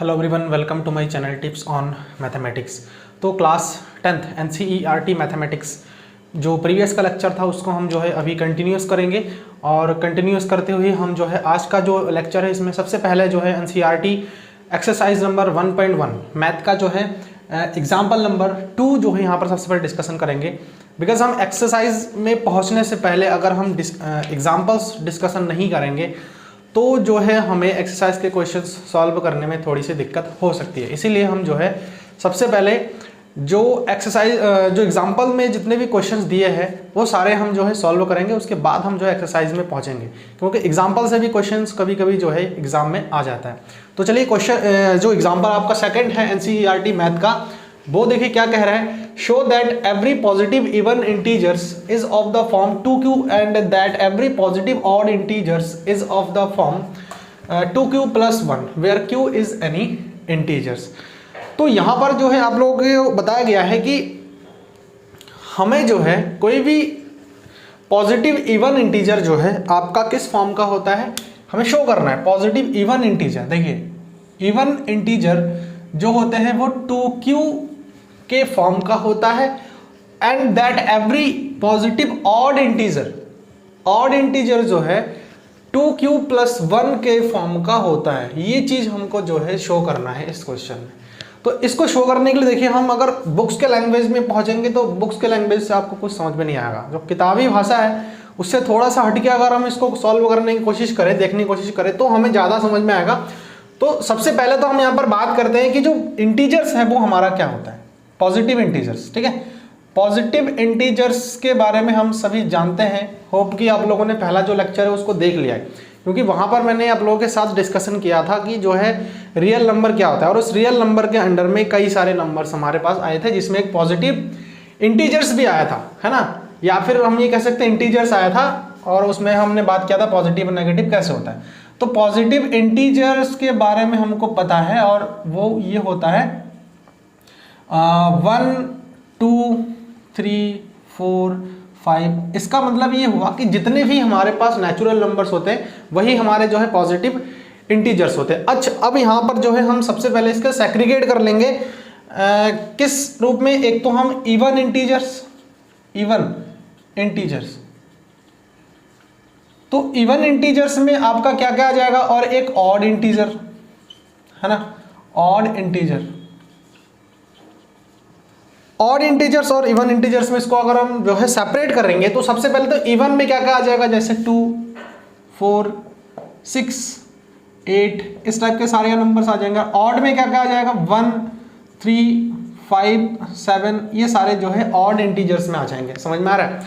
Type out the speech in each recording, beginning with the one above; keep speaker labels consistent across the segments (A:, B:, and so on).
A: Hello everyone, welcome to my channel tips on mathematics. तो class 10th NCERT mathematics जो previous का lecture था उसको हम जो है अभी कंटिन्यूस करेंगे और कंटिन्यूस करते हुए हम जो है आज का जो लेक्चर है इसमें सबसे पहले जो है NCERT एक्सरसाइज नंबर 1.1 मैथ का जो है एग्जाम्पल नंबर 2 जो है यहाँ पर सबसे पहले डिस्कशन करेंगे। बिकॉज हम एक्सरसाइज में पहुँचने से पहले अगर हम एग्जाम्पल्स डिस्कशन नहीं करेंगे तो जो है हमें एक्सरसाइज के क्वेश्चंस सॉल्व करने में थोड़ी सी दिक्कत हो सकती है। इसीलिए हम जो है सबसे पहले जो एक्सरसाइज जो एग्जांपल में जितने भी क्वेश्चंस दिए हैं वो सारे हम जो है सॉल्व करेंगे, उसके बाद हम जो है एक्सरसाइज में पहुंचेंगे, क्योंकि एग्जांपल से भी क्वेश्चंस कभी कभी जो है एग्जाम में आ जाता है। तो चलिए क्वेश्चन जो एग्जांपल आपका सेकंड है NCERT मैथ का, वो देखिए क्या कह रहा है। Show that every positive even integers is of the form 2q and that every positive odd integers is of the form 2q + 1 where q is any integers. तो यहाँ पर जो है आप लोगों को बताया गया है कि हमें जो है कोई भी पॉजिटिव इवन इंटीजर जो है आपका किस फॉर्म का होता है हमें शो करना है। पॉजिटिव इवन इंटीजर, देखिए इवन इंटीजर जो होते हैं वो 2q के फॉर्म का होता है and that every positive odd integer जो है 2q + 1 के फॉर्म का होता है। ये चीज हमको जो है शो करना है इस क्वेश्चन में। तो इसको शो करने के लिए देखिए हम अगर बुक्स के लैंग्वेज में पहुंचेंगे तो बुक्स के लैंग्वेज से आपको कुछ समझ में नहीं आएगा। जो किताबी भाषा है उससे थोड़ा सा हटके अगर हम इसको सॉल्व करने की कोशिश करें, देखने की कोशिश करें, तो हमें ज्यादा समझ में आएगा। तो सबसे पहले तो हम यहाँ पर बात करते हैं कि जो इंटीजर्स है वो हमारा क्या होता है, पॉजिटिव इंटीजर्स। ठीक है, पॉजिटिव इंटीजर्स के बारे में हम सभी जानते हैं। होप कि आप लोगों ने पहला जो लेक्चर है उसको देख लिया है, क्योंकि वहां पर मैंने आप लोगों के साथ डिस्कशन किया था कि जो है रियल नंबर क्या होता है, और उस रियल नंबर के अंडर में कई सारे नंबर्स हमारे पास आए थे जिसमें एक पॉजिटिव इंटीजर्स भी आया था, है ना, या फिर हम ये कह सकते हैं इंटीजर्स आया था, और उसमें हमने बात किया था पॉजिटिव और नेगेटिव कैसे होता है। तो पॉजिटिव इंटीजर्स के बारे में हमको पता है और वो ये होता है 1 2 3 4 5। इसका मतलब ये हुआ कि जितने भी हमारे पास नेचुरल नंबर्स होते हैं वही हमारे जो है पॉजिटिव इंटीजर्स होते हैं। अच्छा, अब यहाँ पर जो है हम सबसे पहले इसका सेग्रीगेट कर लेंगे किस रूप में। एक तो हम इवन इंटीजर्स, तो इवन इंटीजर्स में आपका क्या क्या आ जाएगा, और एक ऑड इंटीजर, है ना, ऑड इंटीजर्स और इवन इंटीजर्स में इसको अगर हम जो है सेपरेट करेंगे तो सबसे पहले तो इवन में क्या क्या आ जाएगा, जैसे 2 4 6 8 इस टाइप के सारे नंबर्स आ जाएंगे। ऑड में क्या क्या आ जाएगा, 1 3 5 7, ये सारे जो है ऑड इंटीजर्स में आ जाएंगे। समझ में आ रहा है।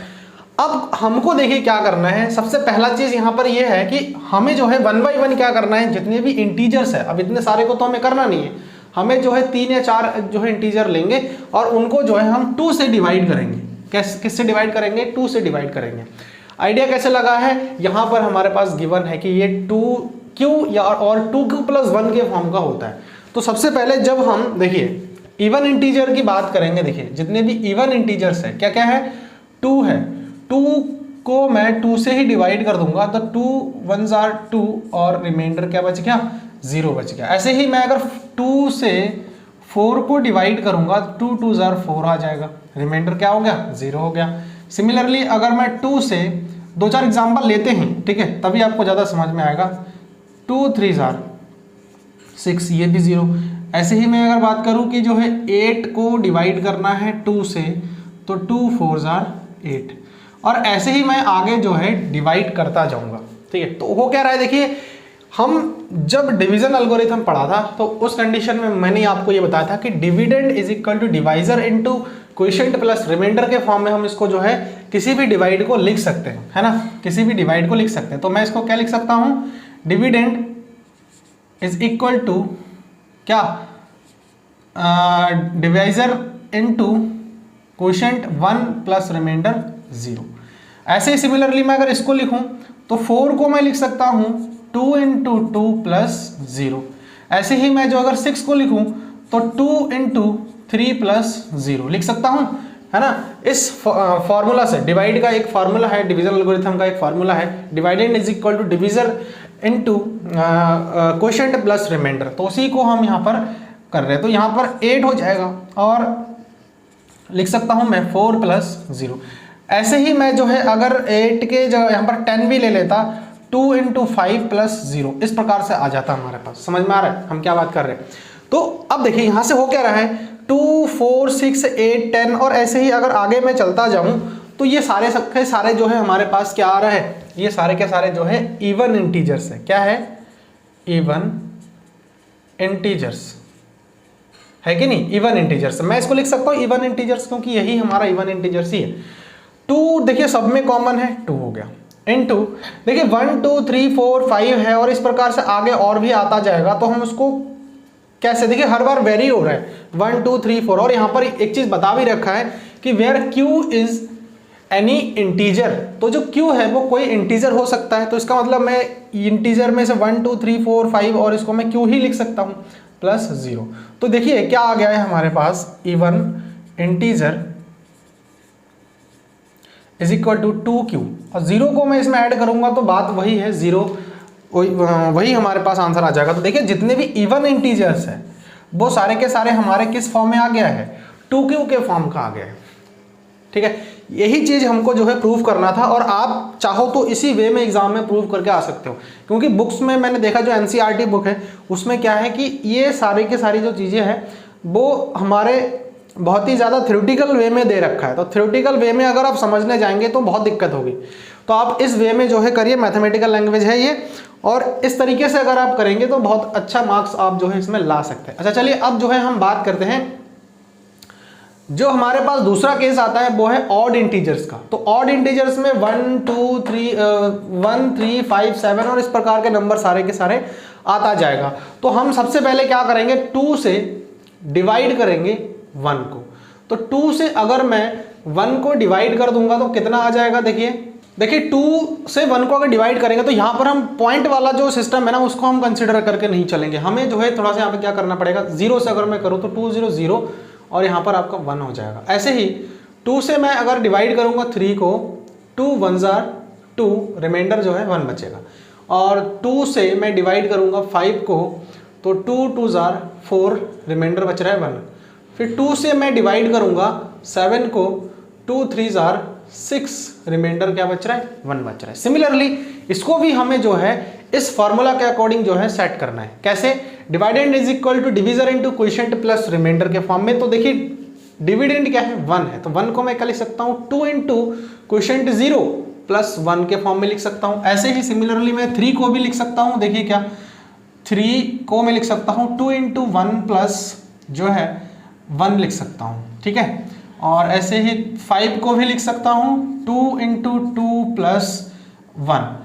A: अब हमको देखिए क्या करना है। सबसे पहला चीज यहाँ पर ये है कि हमें जो है 1 बाय 1 क्या करना है, जितने भी इंटीजर्स है, अब इतने सारे को तो हमें करना नहीं है, हमें जो है 3 या 4 जो है इंटीजर लेंगे और उनको जो है हम 2 से डिवाइड करेंगे। किससे डिवाइड करेंगे, 2 से डिवाइड करेंगे। आइडिया कैसे लगा है, यहाँ पर हमारे पास गिवन है कि ये 2q या और 2q + 1 के फॉर्म का होता है। तो सबसे पहले जब हम देखिए इवन इंटीजर की बात करेंगे, देखिए जितने भी इवन इंटीजर्स है क्या क्या है, 2 है, 2 को मैं 2 से ही डिवाइड कर दूंगा तो 2 1s are 2 और रिमाइंडर क्या बच गया, 0 बच गया। ऐसे ही मैं अगर 2 से 4 को डिवाइड करूंगा तो 2 2s are 4 आ जाएगा, रिमाइंडर क्या हो गया, 0 हो गया। सिमिलरली अगर मैं 2 से 2-4 एग्जांपल लेते हैं, ठीक है, तभी आपको ज़्यादा समझ में आएगा। 2 3s are 6, ये भी 0। ऐसे ही मैं अगर बात करूं कि जो है 8 को डिवाइड करना है 2 से तो 2 4s are 8, और ऐसे ही मैं आगे जो है डिवाइड करता जाऊंगा। ठीक है, तो हो क्या रहा है, देखिए हम जब डिवीजन एल्गोरिथम पढ़ा था तो उस कंडीशन में मैंने आपको ये बताया था कि dividend is equal to divisor into quotient plus remainder के फॉर्म में हम इसको जो है किसी भी डिवाइड को लिख सकते हैं, है ना, किसी भी डिवाइड को लिख सकते हैं। तो मैं इसको क्या लिख सकता हूँ, डिविडेंड इज इक्वल टू क्या, divisor into quotient 1 plus remainder 0। ऐसे ही सिमिलरली मैं अगर इसको लिखूं तो 4 को मैं लिख सकता हूं 2 × 2 + 0। ऐसे ही मैं जो अगर 6 को लिखूं तो 2 × 3 + 0 लिख सकता हूं, है ना। इस फॉर्मूला से, डिवाइड का एक फार्मूला है, डिवीजन एल्गोरिथम का एक फार्मूला है, dividend is equal to divisor into quotient plus remainder, तो उसी को हम यहाँ पर कर रहे हैं। तो यहाँ पर 8 हो जाएगा और लिख सकता हूँ मैं 4 प्लस 0। ऐसे ही मैं जो है अगर 8 के जगह यहाँ पर 10 भी ले लेता, 2 इंटू 5 प्लस 0, इस प्रकार से आ जाता हमारे पास। समझ में आ रहा है हम क्या बात कर रहे हैं? तो अब देखिए यहाँ से हो क्या रहा है, 2 4 6 8 10, और ऐसे ही अगर आगे मैं चलता जाऊँ तो ये सारे सबके सारे जो है हमारे पास क्या आ रहा है, ये सारे के सारे जो है इवन इंटीजर्स है। क्या है? इवन इंटीजर्स है कि नहीं? इवन इंटीजर्स, मैं इसको लिख सकता हूँ इवन इंटीजर्स, क्योंकि यही हमारा इवन इंटीजर्स ही है। 2 देखिए सब में कॉमन है, 2 हो गया, इनटू देखिए 1 2 3 4 5 है, और इस प्रकार से आगे और भी आता जाएगा। तो हम उसको कैसे, देखिए हर बार वेरी हो रहा है 1 2 3 4, और यहाँ पर एक चीज बता भी रखा है कि where q is any integer, तो जो q है वो कोई इंटीजर हो सकता है। तो इसका मतलब मैं इंटीजर में से 1 2 3 4 5 और इसको मैं q ही लिख सकता हूँ प्लस 0। तो देखिए क्या आ गया है हमारे पास, even integer is equal to 2q, और 0 को मैं इसमें ऐड करूंगा तो बात वही है 0, वही हमारे पास आंसर आ जाएगा। तो देखिए जितने भी इवन इंटीजर्स है वो सारे के सारे हमारे किस फॉर्म में आ गया है, 2q के फॉर्म का आ गया है। ठीक है, यही चीज हमको जो है प्रूव करना था, और आप चाहो तो इसी वे में एग्जाम में प्रूव करके आ सकते हो, क्योंकि बुक्स में मैंने देखा जो एनसीईआरटी बुक है उसमें क्या है कि ये सारी की सारी जो चीजें हैं वो हमारे बहुत ही ज़्यादा थ्योरेटिकल वे में दे रखा है। तो थ्योरेटिकल वे में अगर आप समझने जाएंगे तो बहुत दिक्कत होगी। तो आप इस वे में जो है करिए, मैथमेटिकल लैंग्वेज है ये, और इस तरीके से अगर आप करेंगे तो बहुत अच्छा मार्क्स आप जो है इसमें ला सकते हैं। अच्छा चलिए अब जो है हम बात करते हैं, जो हमारे पास दूसरा केस आता है वो है ऑड इंटीजर्स का। तो ऑड इंटीजर्स में 1 2 1 3 5 7 और इस प्रकार के नंबर सारे के सारे आता जाएगा। तो हम सबसे पहले क्या करेंगे, 2 से डिवाइड करेंगे 1 को। तो 2 से अगर मैं 1 को डिवाइड कर दूंगा तो कितना आ जाएगा, देखिए 2 से 1 को अगर डिवाइड करेंगे तो यहाँ पर हम पॉइंट वाला जो सिस्टम है ना उसको हम कंसिडर करके नहीं चलेंगे, हमें जो है थोड़ा सा यहाँ पे क्या करना पड़ेगा, 0 से अगर मैं करूँ तो 2 0 0 और यहाँ पर आपका 1 हो जाएगा। ऐसे ही 2 से मैं अगर डिवाइड करूँगा 3 को, 2 1 2, रिमाइंडर जो है 1 बचेगा। और 2 से मैं डिवाइड करूँगा 5 को तो 2 2 4, रिमाइंडर बच रहा है 1। फिर 2 से मैं डिवाइड करूँगा 7 को, 2 3 6, रिमाइंडर क्या बच रहा है, 1 बच रहा है। सिमिलरली इसको भी हमें जो है इस फॉर्मूला के अकॉर्डिंग जो है सेट करना है। कैसे, dividend is equal to divisor into quotient plus remainder के फॉर्म में। तो देखिए डिविडेंड क्या है, 1 है, तो 1 को मैं क्या लिख सकता हूँ, 2 इंटू क्वोशिएंट 0 प्लस 1 के फॉर्म में लिख सकता हूँ। ऐसे ही सिमिलरली मैं 3 को भी लिख सकता हूँ, देखिए क्या, 3 को मैं लिख सकता हूँ 2 इंटू 1 प्लस जो है 1 लिख सकता हूँ। ठीक है, और ऐसे ही 5 को भी लिख सकता हूँ 2 इंटू 2 प्लस 1।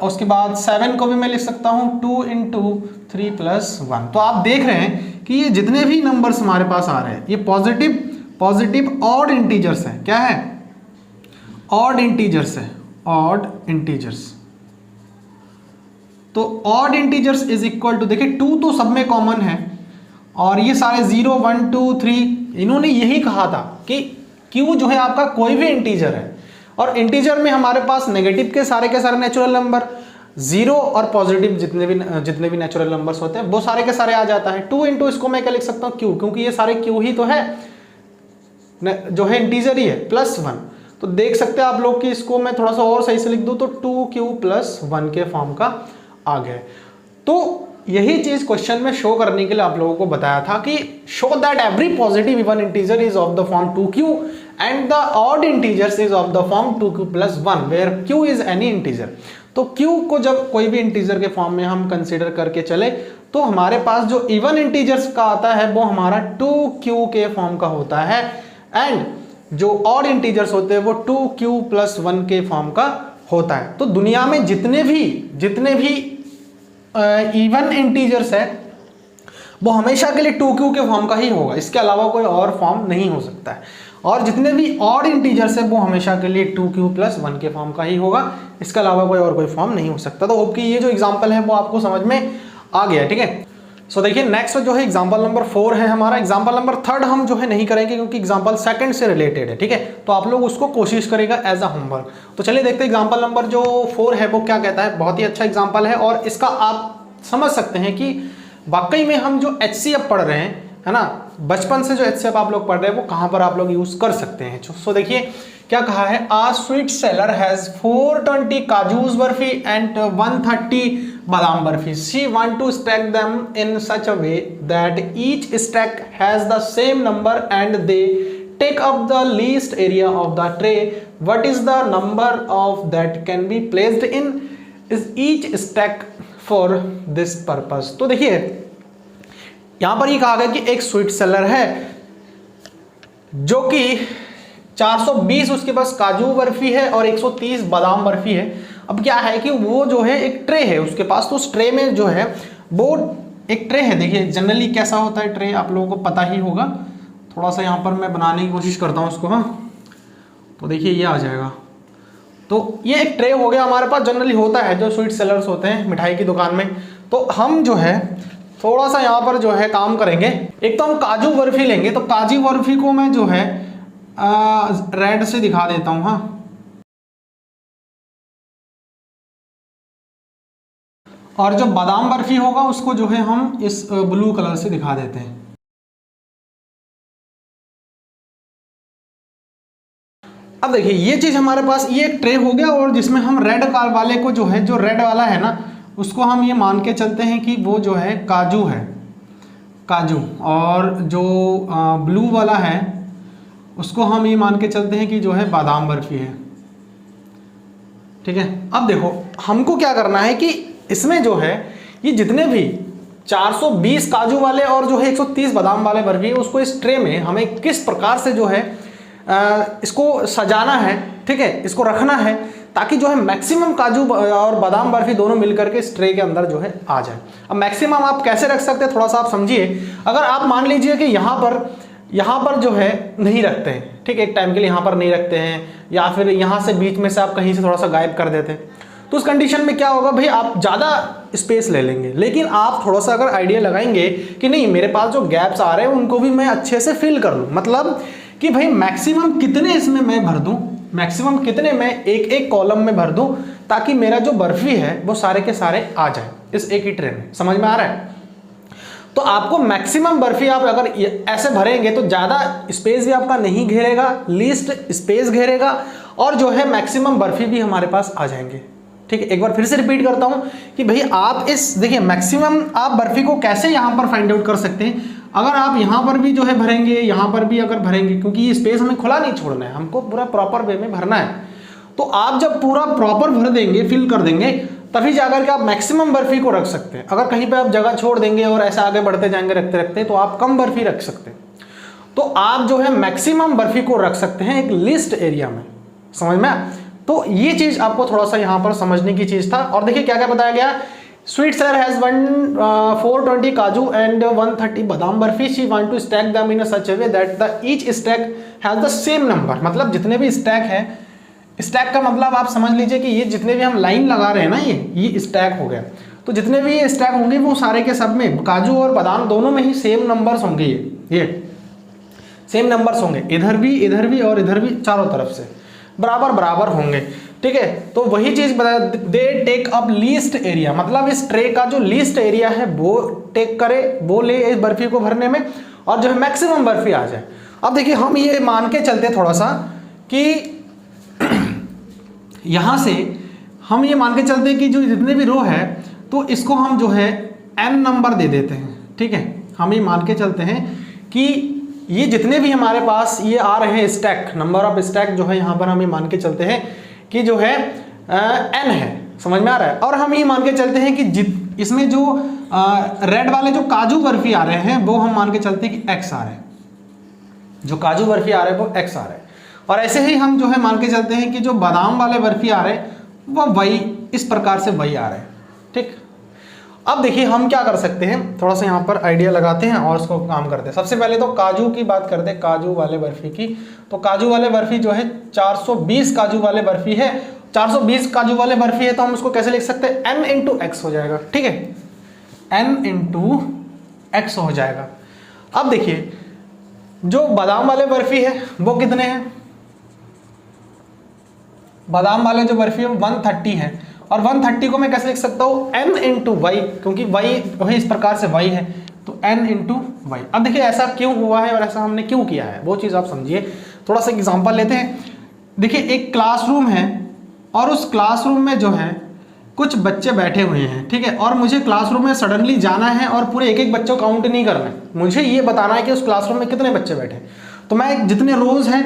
A: उसके बाद 7 को भी मैं लिख सकता हूँ 2 इंटू 3 प्लस 1। तो आप देख रहे हैं कि ये जितने भी नंबर्स हमारे पास आ रहे हैं ये पॉजिटिव ऑड इंटीजर्स है। क्या है, ऑड इंटीजर्स है, ऑड इंटीजर्स। तो odd integers is equal to, देखिए 2 तो सब में कॉमन है, और ये सारे 0 1 2 3 इन्होंने यही कहा था कि q जो है आपका कोई भी इंटीजर है, और इंटीजर में हमारे पास नेगेटिव के सारे नेचुरल नंबर, 0 और पॉजिटिव जितने भी नेचुरल नंबर्स होते हैं वो सारे के सारे आ जाता है। 2 इंटू इसको मैं क्या लिख सकता हूँ, q, क्योंकि ये सारे q ही तो है, जो है इंटीजर ही है, प्लस 1। तो देख सकते हैं आप लोग कि इसको मैं थोड़ा सा और सही से लिख दूँ तो 2q प्लस 1 के फॉर्म का आ गया। तो यही चीज क्वेश्चन में शो करने के लिए आप लोगों को बताया था कि show that every positive even integer is of the form 2q and the odd integers is of the form 2q plus 1 where q is any integer. तो q को जब कोई भी इंटीजर के फॉर्म में हम कंसीडर करके चले तो हमारे पास जो इवन इंटीजर्स का आता है वो हमारा 2q के फॉर्म का होता है, एंड जो ऑड इंटीजर्स होते हैं वो 2q प्लस 1 के फॉर्म का होता है। तो दुनिया में जितने भी इवन इंटीजर्स है वो हमेशा के लिए 2q के फॉर्म का ही होगा, इसके अलावा कोई और फॉर्म नहीं हो सकता है। और जितने भी ऑड इंटीजर्स है वो हमेशा के लिए 2q प्लस 1 के फॉर्म का ही होगा, इसके अलावा कोई और कोई फॉर्म नहीं हो सकता। तो होप कि ये जो एग्जांपल है वो आपको समझ में आ गया। ठीक है, सो देखिए नेक्स्ट जो है एग्जांपल नंबर 4 है हमारा। एग्जांपल नंबर 3 हम जो है नहीं करेंगे क्योंकि एग्जांपल 2 से रिलेटेड है, ठीक है, तो आप लोग उसको कोशिश करेगा एज अ होमवर्क। तो चलिए देखते हैं एग्जांपल नंबर जो 4 है वो क्या कहता है। बहुत ही अच्छा एग्जांपल है और इसका आप समझ सकते हैं कि वाकई में हम जो HCF पढ़ रहे हैं, है ना, बचपन से जो HCF आप लोग पढ़ रहे हैं वो कहाँ पर आप लोग यूज कर सकते हैं। सो देखिए क्या कहा है, a sweet seller has 420 kajus barfi and 130 badam barfi. She want to stack them in such a way that each stack has the same number and they take up the least area of the tray. What is the number of that can be placed in is each stack for this purpose. तो देखिए यहां पर ये कहा गया कि एक sweet seller है जो कि 420 उसके पास काजू बर्फी है और 130 बादाम बर्फी है। अब क्या है कि वो जो है एक ट्रे है उसके पास, तो उस ट्रे में जो है वो एक ट्रे है। देखिए जनरली कैसा होता है ट्रे, आप लोगों को पता ही होगा। थोड़ा सा यहाँ पर मैं बनाने की कोशिश करता हूँ उसको, हाँ, तो देखिए ये आ जाएगा। तो ये एक ट्रे हो गया हमारे पास, जनरली होता है जो स्वीट सेलर्स होते हैं मिठाई की दुकान में। तो हम जो है थोड़ा सा यहाँ पर जो है काम करेंगे। एक तो हम काजू बर्फी लेंगे, तो काजू बर्फी को मैं जो है रेड से दिखा देता हूं, हाँ, और जो बादाम बर्फी होगा उसको जो है हम इस ब्लू कलर से दिखा देते हैं। अब देखिए ये चीज हमारे पास, ये एक ट्रे हो गया और जिसमें हम रेड वाले को जो है, जो रेड वाला है ना, उसको हम ये मान के चलते हैं कि वो जो है काजू है, काजू, और जो ब्लू वाला है उसको हम ये मान के चलते हैं कि जो है बादाम बर्फी है, ठीक है। अब देखो हमको क्या करना है कि इसमें जो है ये जितने भी 420 काजू वाले और जो है 130 बादाम वाले बर्फी है उसको इस ट्रे में हमें किस प्रकार से जो है इसको सजाना है, ठीक है, इसको रखना है ताकि जो है मैक्सिमम काजू और बादाम बर्फी दोनों मिलकर के इस ट्रे के अंदर जो है आ जाए। अब मैक्सिमम आप कैसे रख सकते हैं, थोड़ा सा आप समझिए। अगर आप मान लीजिए कि यहाँ पर जो है नहीं रखते हैं, ठीक है, एक टाइम के लिए यहाँ पर नहीं रखते हैं, या फिर यहाँ से बीच में से आप कहीं से थोड़ा सा गायब कर देते हैं, तो उस कंडीशन में क्या होगा भाई, आप ज़्यादा स्पेस ले लेंगे। लेकिन आप थोड़ा सा अगर आइडिया लगाएंगे कि नहीं मेरे पास जो गैप्स आ रहे हैं उनको भी मैं अच्छे से फिल कर लूँ, मतलब कि भाई मैक्सिमम कितने इसमें मैं भर दूँ, मैक्सिमम कितने मैं एक एक कॉलम में भर दूँ ताकि मेरा जो बर्फी है वो सारे के सारे आ जाए इस एक ही ट्रे में। समझ में आ रहा है? तो आपको मैक्सिमम बर्फी आप अगर ऐसे भरेंगे तो ज़्यादा स्पेस भी आपका नहीं घेरेगा, लीस्ट स्पेस घेरेगा, और जो है मैक्सिमम बर्फी भी हमारे पास आ जाएंगे, ठीक है। एक बार फिर से रिपीट करता हूं कि भाई आप इस देखिए मैक्सिमम आप बर्फी को कैसे यहां पर फाइंड आउट कर सकते हैं। अगर आप यहां पर भी जो है भरेंगे, यहां पर भी अगर भरेंगे, क्योंकि ये स्पेस हमें खुला नहीं छोड़ना है, हमको पूरा प्रॉपर वे में भरना है। तो आप जब पूरा प्रॉपर भर देंगे, फिल कर देंगे, तभी जाकर के आप मैक्सिमम बर्फी को रख सकते हैं। अगर कहीं पे आप जगह छोड़ देंगे और ऐसे आगे बढ़ते जाएंगे रखते रखते, तो आप कम बर्फी रख सकते हैं। तो आप जो है मैक्सिमम बर्फी को रख सकते हैं एक लिस्ट एरिया में। समझ में? तो ये चीज आपको थोड़ा सा यहाँ पर समझने की चीज था। और देखिए क्या क्या बताया गया, स्वीट सेलर हैज 420 काजू and 130 badam barfi. She want to stack them in a such a way that the each stack has the same number. मतलब जितने भी स्टैक है, स्टैक का मतलब आप समझ लीजिए कि ये जितने भी हम लाइन लगा रहे हैं ना, ये स्टैक हो गया। तो जितने भी ये स्टैक होंगे वो सारे के सब में काजू और बादाम दोनों में ही सेम नंबर्स होंगे। ये सेम नंबर्स होंगे, इधर भी और इधर भी, चारों तरफ से बराबर बराबर होंगे, ठीक है। तो वही चीज बता, they take up least area, मतलब इस ट्रे का जो लीस्ट एरिया है वो टेक करे, वो ले इस बर्फी को भरने में, और जो है मैक्सिमम बर्फी आ जाए। अब देखिए हम ये मान के चलते थोड़ा सा कि यहां से हम ये मान के चलते हैं कि जो जितने भी रो है तो इसको हम जो है n नंबर दे देते हैं, ठीक है। हम ये मान के चलते हैं कि ये जितने भी हमारे पास ये आ रहे हैं स्टैक, नंबर ऑफ स्टैक जो है यहाँ पर हम ये मान के चलते हैं कि जो है n है। समझ में आ रहा है? और हम ये मान के चलते हैं कि इसमें जो रेड वाले जो काजू बर्फी आ रहे हैं वो हम मान के चलते हैं कि x आ रहे हैं, जो काजू बर्फी आ रहे हैं वो x आ रहे हैं। और ऐसे ही हम जो है मान के चलते हैं कि जो बादाम वाले बर्फी आ रहे हैं वो y इस प्रकार से y आ रहे हैं, ठीक। अब देखिए हम क्या कर सकते हैं, थोड़ा सा यहाँ पर आइडिया लगाते हैं और उसको काम करते हैं। सबसे पहले तो काजू की बात करते हैं, काजू वाले बर्फी की। तो काजू वाले बर्फी जो है 420 काजू वाले बर्फी है। 420 काजू वाले बर्फी है तो हम उसको कैसे लिख सकते हैं, n इंटू एक्स हो जाएगा, ठीक है। n इंटू x हो जाएगा। अब देखिए जो बादाम वाले बर्फी है वो कितने हैं, बादाम वाले जो बर्फी है 130 है, और 130 को मैं कैसे लिख सकता हूँ n इंटू वाई, क्योंकि y वही इस प्रकार से y है तो n इंटू वाई। अब देखिए ऐसा क्यों हुआ है और ऐसा हमने क्यों किया है वो चीज़ आप समझिए। थोड़ा सा एग्जांपल लेते हैं। देखिए एक क्लासरूम है और उस क्लासरूम में जो है कुछ बच्चे बैठे हुए हैं, ठीक है, और मुझे क्लासरूम में सडनली जाना है और पूरे एक एक बच्चों काउंट नहीं करना है, मुझे ये बताना है कि उस क्लासरूम में कितने बच्चे बैठे। तो मैं जितने रोज हैं,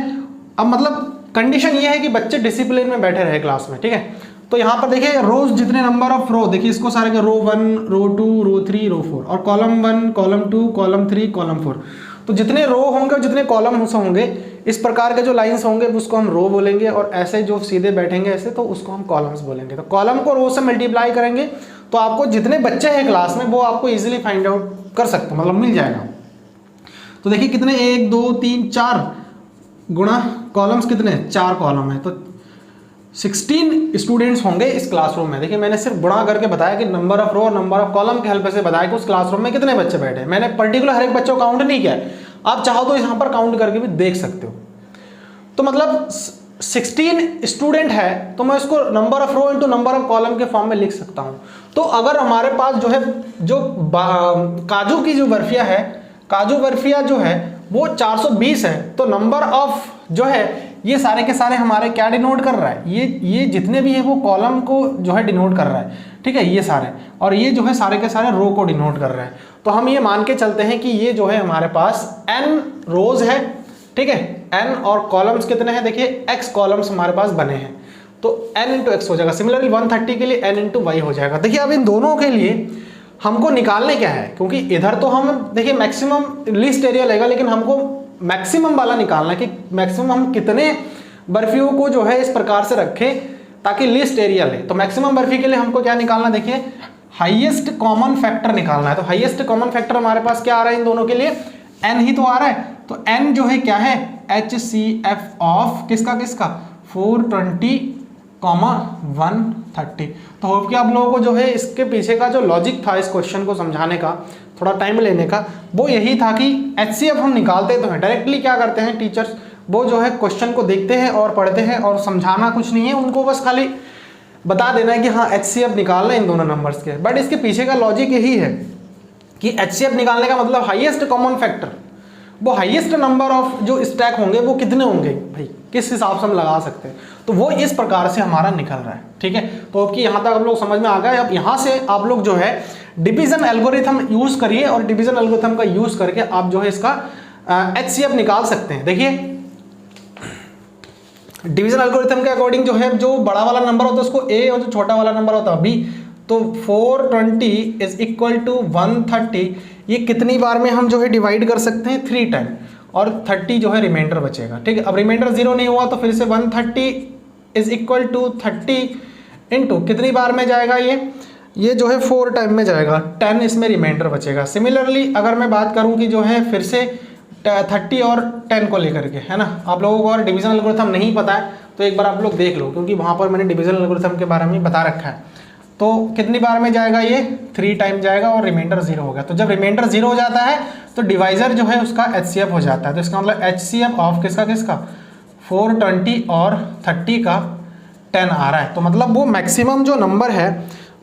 A: अब मतलब कंडीशन ये है कि बच्चे डिसिप्लिन में बैठे रहे क्लास में, ठीक है। तो यहाँ पर देखिए रोज जितने नंबर ऑफ रो, देखिए इसको सारे के रो 1 रो 2 रो 3 रो 4, और कॉलम 1 कॉलम 2 कॉलम 3 कॉलम 4। तो जितने रो होंगे और जितने कॉलम होंगे, इस प्रकार के जो लाइंस होंगे उसको हम रो बोलेंगे, और ऐसे जो सीधे बैठेंगे ऐसे तो उसको हम कॉलम्स बोलेंगे। तो कॉलम को रो से मल्टीप्लाई करेंगे तो आपको जितने बच्चे हैं क्लास में वो आपको इजीली फाइंड आउट कर सकते हैं, मतलब मिल जाएगा। तो देखिए कितने 1 2 3 4 गुणा कॉलम्स कितने 4 कॉलम है, तो 16 स्टूडेंट्स होंगे इस क्लासरूम में। देखिए मैंने सिर्फ गुणा करके बताया कि नंबर ऑफ रो और नंबर ऑफ कॉलम के हेल्प से बताया कि उस क्लासरूम में कितने बच्चे बैठे हैं। मैंने पर्टिकुलर हर एक बच्चे को काउंट नहीं किया है, आप चाहो तो यहाँ पर काउंट करके भी देख सकते हो। तो मतलब 16 स्टूडेंट है तो मैं उसको number of row into number of column के फॉर्म में लिख सकता हूँ। तो अगर हमारे पास जो है जो काजू की जो बर्फिया है, काजू बर्फिया जो है वो 420 है, तो नंबर ऑफ जो है ये सारे के सारे हमारे क्या डिनोट कर रहा है, ये जितने भी है वो कॉलम को जो है डिनोट कर रहा है, ठीक है, ये सारे, और ये जो है सारे के सारे रो को डिनोट कर रहे हैं। तो हम ये मान के चलते हैं कि ये जो है हमारे पास n रोज है, ठीक है, n और कॉलम्स कितने हैं, देखिए x कॉलम्स हमारे पास बने हैं, तो n इंटू एक्स हो जाएगा। सिमिलरली 130 के लिए n इंटू वाई हो जाएगा। देखिए अब इन दोनों के लिए हमको निकालने क्या है, क्योंकि इधर तो हम देखिए मैक्सिमम लीस्ट एरिया लेगा, लेकिन हमको मैक्सिमम वाला निकालना है कि मैक्सिमम हम कितने बर्फियों को जो है इस प्रकार से रखें ताकि लीस्ट एरिया ले। तो मैक्सिमम बर्फी के लिए हमको क्या निकालना है, देखिए हाईएस्ट कॉमन फैक्टर निकालना है। तो हाईएस्ट कॉमन फैक्टर हमारे पास क्या आ रहा है इन दोनों के लिए, n ही तो आ रहा है। तो n जो है क्या है HCF ऑफ किसका 420 130। तो होप कि आप लोगों को जो है इसके पीछे का जो लॉजिक था इस क्वेश्चन को समझाने का, थोड़ा टाइम लेने का, वो यही था कि HCF हम निकालते तो हैं डायरेक्टली, क्या करते हैं टीचर्स वो जो है क्वेश्चन को देखते हैं और पढ़ते हैं और समझाना कुछ नहीं है, उनको बस खाली बता देना है कि हाँ HCF निकालना है इन दोनों नंबर्स के। बट इसके पीछे का लॉजिक यही है कि HCF निकालने का मतलब हाईएस्ट कॉमन फैक्टर, वो हाईएस्ट नंबर ऑफ जो स्टैक होंगे वो कितने होंगे भाई, किस हिसाब से हम लगा सकते हैं, तो वो इस प्रकार से हमारा निकल रहा है, ठीक है। तो अब कि यहाँ तक आप लोग समझ में आ गए। अब यहाँ से आप लोग जो है डिवीजन एल्गोरिथम यूज करिए और डिवीजन एल्गोरिथम का यूज करके आप जो है इसका HCF निकाल सकते हैं। देखिए डिवीजन एल्गोरिथम के अकॉर्डिंग जो है जो बड़ा वाला नंबर होता है उसको A और जो छोटा वाला नंबर होता है B, तो 420 इज इक्वल टू 130, ये कितनी बार में हम जो है डिवाइड कर सकते हैं 3 टाइम, और 30 जो है रिमाइंडर बचेगा, ठीक है। अब रिमाइंडर 0 नहीं हुआ तो फिर से 130 इज इक्वल टू 30 इंटू कितनी बार में जाएगा, ये जो है 4 टाइम में जाएगा, 10 इसमें रिमाइंडर बचेगा। सिमिलरली अगर मैं बात करूं कि जो है फिर से 30 और 10 को लेकर के, है ना, आप लोगों को और डिवीजन एल्गोरिथम नहीं पता है तो एक बार आप लोग देख लो, क्योंकि वहाँ पर मैंने डिवीजन एल्गोरिथम के बारे में बता रखा है। तो कितनी बार में जाएगा, ये 3 टाइम जाएगा और रिमाइंडर 0 हो गया। तो जब रिमाइंडर 0 हो जाता है तो डिवाइजर जो है उसका HCF हो जाता है। तो इसका मतलब HCF ऑफ किसका 420 और 30 का 10 आ रहा है। तो मतलब वो मैक्सिमम जो नंबर है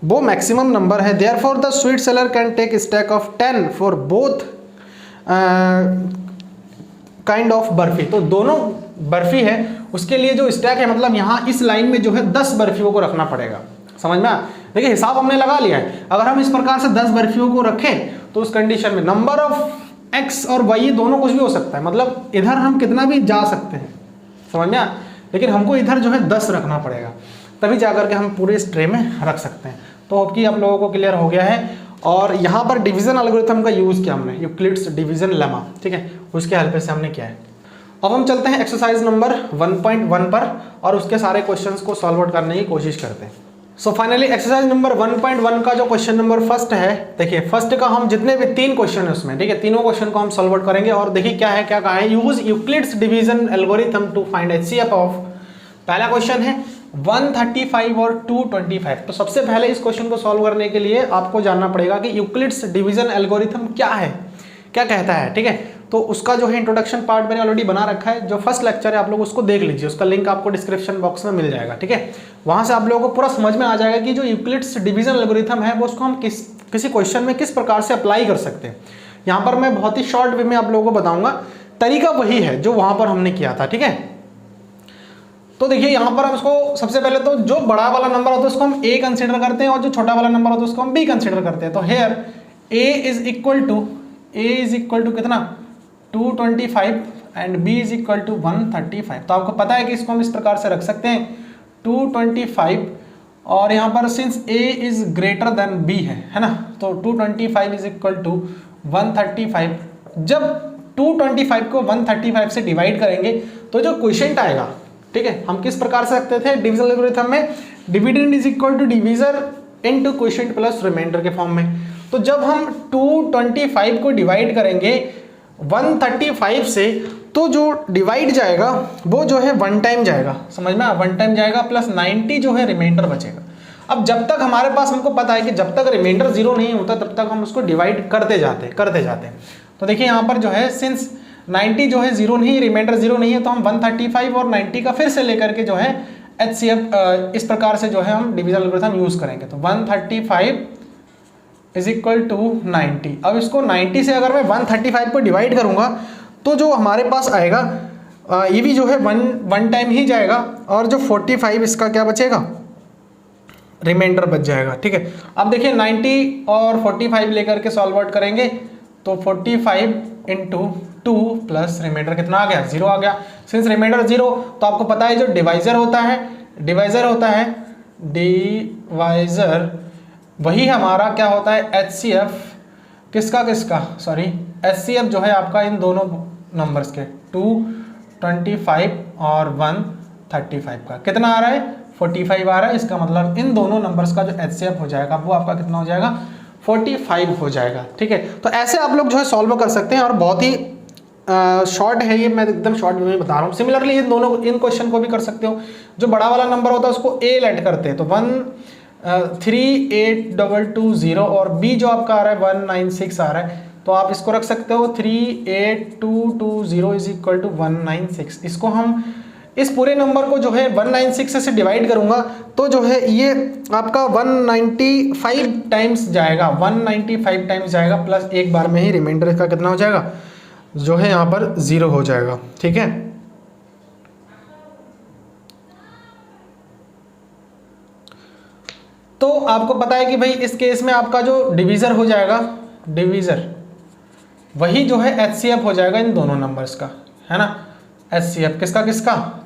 A: वो मैक्सिमम नंबर है। Therefore the sweet seller can tech stack of 10 for both kind of barfi. तो दोनों बर्फी है उसके लिए जो स्टैक है, मतलब यहाँ इस लाइन में जो है 10 बर्फियों को रखना पड़ेगा। समझ में देखिए हिसाब हमने लगा लिया है। अगर हम इस प्रकार से 10 बर्फियों को रखें तो उस कंडीशन में नंबर ऑफ x और y दोनों कुछ भी हो सकता है, मतलब इधर हम कितना भी जा सकते हैं, समझ में, लेकिन हमको इधर जो है 10 रखना पड़ेगा, तभी जाकर के हम पूरे इस ट्रे में रख सकते हैं। तो अब कि आप लोगों को क्लियर हो गया है। और यहाँ पर डिवीजन एल्गोरिथम का यूज़ किया हमने, यूक्लिड्स डिवीजन लेमा, ठीक है, उसके हेल्प से हमने किया है। अब हम चलते हैं एक्सरसाइज नंबर 1.1 पर और उसके सारे क्वेश्चंस को सॉल्व आउट करने की कोशिश करते हैं। सो फाइनली एक्सरसाइज नंबर 1.1 का जो क्वेश्चन नंबर फर्स्ट है, देखिए फर्स्ट का हम जितने भी 3 क्वेश्चन है उसमें, ठीक है, तीनों क्वेश्चन को हम सॉल्व आउट करेंगे। और देखिए क्या कहा है, use Euclid's division algorithm to find HCF of, पहला क्वेश्चन है 135 और 225। तो सबसे पहले इस क्वेश्चन को सॉल्व करने के लिए आपको जानना पड़ेगा कि यूक्लिड्स डिवीजन एल्गोरिथम क्या है, क्या कहता है, ठीक है। तो उसका जो है इंट्रोडक्शन पार्ट मैंने ऑलरेडी बना रखा है, जो फर्स्ट लेक्चर है आप लोग उसको देख लीजिए, उसका लिंक आपको डिस्क्रिप्शन बॉक्स में मिल जाएगा, ठीक है। वहां से आप लोगों को पूरा समझ में आ जाएगा कि जो यूक्लिड्स डिवीजन एल्गोरिथम है वो उसको हम किसी क्वेश्चन में किस प्रकार से अप्लाई कर सकते हैं। यहाँ पर मैं बहुत ही शॉर्ट वे में आप लोगों को बताऊंगा, तरीका वही है जो वहां पर हमने किया था, ठीक है। तो देखिए यहाँ पर हम इसको सबसे पहले तो जो बड़ा वाला नंबर होता है उसको हम a कंसीडर करते हैं और जो छोटा वाला नंबर होता है उसको हम b कंसीडर करते हैं। तो here a is equal to कितना 225 and b is equal to 135। तो आपको पता है कि इसको हम इस प्रकार से रख सकते हैं 225 और यहाँ पर since a is greater than b है ना, तो 225 इज इक्वल टू 135। जब 225 को 135 से डिवाइड करेंगे तो जो क्वोशिएंट आएगा, ठीक है, हम किस प्रकार से रखते थे डिविजन एल्गोरिथम में, dividend is equal to divisor into quotient plus remainder के फॉर्म में। तो जब हम 225 को डिवाइड करेंगे 135 से तो जो डिवाइड जाएगा वो जो है वन टाइम जाएगा, समझ में, वन टाइम जाएगा प्लस 90 जो है रिमाइंडर बचेगा। अब जब तक हमारे पास, हमको पता है कि जब तक रिमाइंडर जीरो नहीं होता तब तक हम उसको डिवाइड करते जाते हैं। तो देखिए यहाँ पर जो है सिंस 90 जो है जीरो नहीं, रिमाइंडर जीरो नहीं है, तो हम 135 और 90 का फिर से लेकर के जो है HCF इस प्रकार से जो है हम डिवीजन एल्गोरिथम यूज करेंगे। तो 135 इज इक्वल टू 90। अब इसको 90 से अगर मैं 135 को डिवाइड करूंगा तो जो हमारे पास आएगा ये भी जो है वन टाइम ही जाएगा और जो 45 इसका क्या बचेगा, रिमाइंडर बच जाएगा, ठीक है। अब देखिए 90 और 45 लेकर के सॉल्व आउट करेंगे तो 45 इंटू 2 प्लस रिमाइंडर कितना आ गया, 0 आ गया। सिंस रिमाइंडर 0 तो आपको पता है जो डिवाइजर होता है डिवाइजर वही हमारा क्या होता है HCF HCF जो है आपका इन दोनों नंबर्स के 225 और 135 का कितना आ रहा है, 45 आ रहा है। इसका मतलब इन दोनों नंबर्स का जो HCF हो जाएगा वो आपका कितना हो जाएगा, 45 हो जाएगा, ठीक है। तो ऐसे आप लोग जो है सॉल्व कर सकते हैं और बहुत ही शॉर्ट है ये, मैं एकदम शॉर्ट में बता रहा हूँ। सिमिलरली इन क्वेश्चन को भी कर सकते हो। जो बड़ा वाला नंबर होता है उसको a लेट करते हैं तो 13822 और b जो आपका आ रहा है 196 आ रहा है, तो आप इसको रख सकते हो 38220 इज इक्वल टू 196। इसको हम इस पूरे नंबर को जो है 196 से डिवाइड करूंगा तो जो है ये आपका 195 टाइम्स जाएगा, 195 टाइम्स जाएगा प्लस एक बार में ही रिमाइंडर का कितना हो जाएगा, जो है यहाँ पर 0 हो जाएगा, ठीक है। तो आपको पता है कि भाई इस केस में आपका जो डिवीजर हो जाएगा, डिवीजर वही जो है HCF हो जाएगा इन दोनों नंबर्स का, है ना। HCF किसका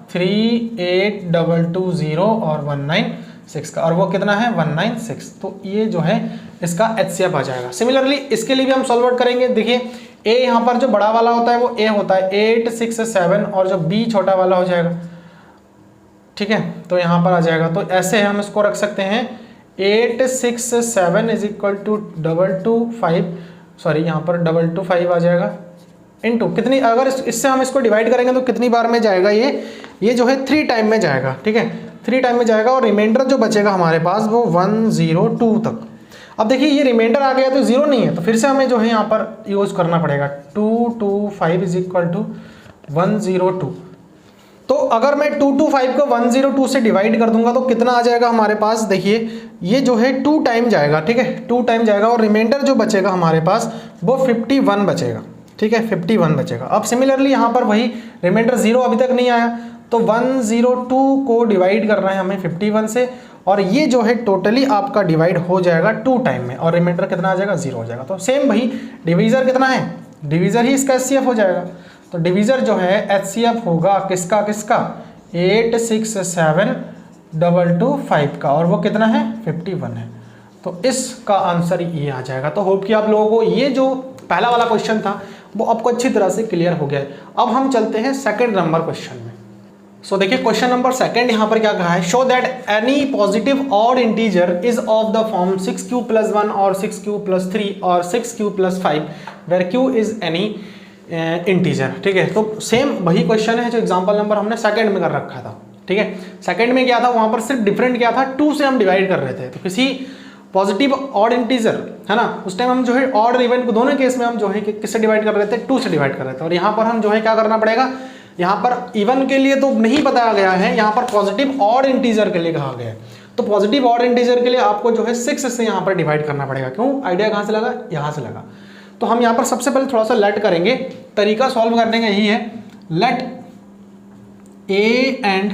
A: 38220 और 196 का, और वो कितना है 196। तो ये जो है इसका HCF आ जाएगा। सिमिलरली इसके लिए भी हम सॉल्व आउट करेंगे। देखिए A यहाँ पर जो बड़ा वाला होता है वो A होता है 867 और जो B छोटा वाला हो जाएगा, ठीक है। तो यहाँ पर आ जाएगा, तो ऐसे हम इसको रख सकते हैं 867 इज इक्वल टू 225, सॉरी यहाँ पर 225 आ जाएगा इनटू कितनी, अगर इससे हम इसको डिवाइड करेंगे तो कितनी बार में जाएगा, ये जो है 3 टाइम में जाएगा, ठीक है, 3 टाइम में जाएगा और रिमाइंडर जो बचेगा हमारे पास वो 102 तक। अब देखिए ये रिमाइंडर आ गया तो 0 नहीं है, तो फिर से हमें जो है यहाँ पर यूज करना पड़ेगा 225 इज इक्वल टू 102। तो अगर मैं 225 को 102 से डिवाइड कर दूंगा तो कितना आ जाएगा हमारे पास, देखिए ये जो है 2 टाइम जाएगा, ठीक है, 2 टाइम जाएगा और रिमाइंडर जो बचेगा हमारे पास वो 51 बचेगा, ठीक है, 51 बचेगा। अब सिमिलरली यहाँ पर वही रिमाइंडर 0 अभी तक नहीं आया तो 102 को डिवाइड करना है हमें 51 से और ये जो है टोटली आपका डिवाइड हो जाएगा 2 टाइम में और रिमाइंडर कितना आ जाएगा, 0 हो जाएगा। तो सेम वही डिवीजर कितना है, डिवीजर ही इसका HCF हो जाएगा। तो डिवीजर जो है HCF होगा किसका 8672225 का और वो कितना है 51 है। तो इसका आंसर ये आ जाएगा। तो होप कि आप लोगों को ये जो पहला वाला क्वेश्चन था वो आपको अच्छी तरह से क्लियर हो गया है। अब हम चलते हैं सेकंड नंबर क्वेश्चन में। सो देखिए क्वेश्चन नंबर सेकंड यहाँ पर क्या कहा है, show that any positive odd integer is of the form 6q + 1 और 6q + 3 और 6q + 5 where q is any integer, ठीक है। तो सेम वही क्वेश्चन है जो एग्जांपल नंबर हमने सेकंड में कर रखा था, ठीक है। सेकंड में क्या था, वहां पर सिर्फ डिफरेंट क्या था, 2 से हम डिवाइड कर रहे थे। तो किसी पॉजिटिव ऑड इंटीजर है ना, उस टाइम हम जो है ऑड और इवन को दोनों केस में हम जो है किससे डिवाइड कर रहे थे, 2 से डिवाइड कर रहे थे। और यहाँ पर हम जो है क्या करना पड़ेगा, यहाँ पर इवन के लिए तो नहीं बताया गया है, यहाँ पर पॉजिटिव ऑड इंटीजर के लिए कहा गया है। तो पॉजिटिव ऑड इंटीजर के लिए आपको जो है 6 से यहाँ पर डिवाइड करना पड़ेगा। क्यों, आइडिया कहाँ से लगा, यहाँ से लगा। तो हम यहाँ पर सबसे पहले थोड़ा सा लेट करेंगे, तरीका सॉल्व करने का यही है, लेट ए एंड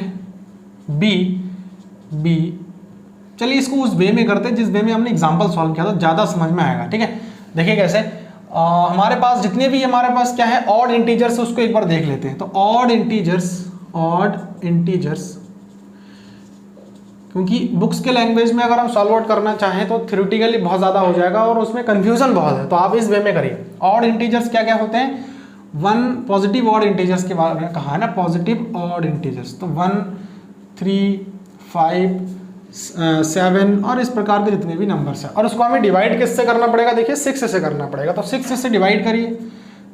A: बी। चलिए इसको उस वे में करते हैं जिस वे में हमने एग्जाम्पल सॉल्व किया था, ज़्यादा समझ में आएगा। ठीक है, देखिए कैसे, हमारे पास जितने भी हमारे पास क्या है ऑड इंटीजर्स, उसको एक बार देख लेते हैं। तो ऑड इंटीजर्स क्योंकि बुक्स के लैंग्वेज में अगर हम सॉल्व आउट करना चाहें तो थ्योरेटिकली बहुत ज़्यादा हो जाएगा और उसमें कन्फ्यूजन बहुत है, तो आप इस वे में करिए। ऑड इंटीजर्स क्या क्या होते हैं, 1 पॉजिटिव ऑड इंटीजर्स के बारे में कहा है ना, पॉजिटिव ऑड इंटीजर्स। तो 1, 3, 5, 7 और इस प्रकार के जितने भी नंबर्स हैं, और उसको हमें डिवाइड किससे करना पड़ेगा, देखिए 6 से करना पड़ेगा। तो 6 से डिवाइड करिए,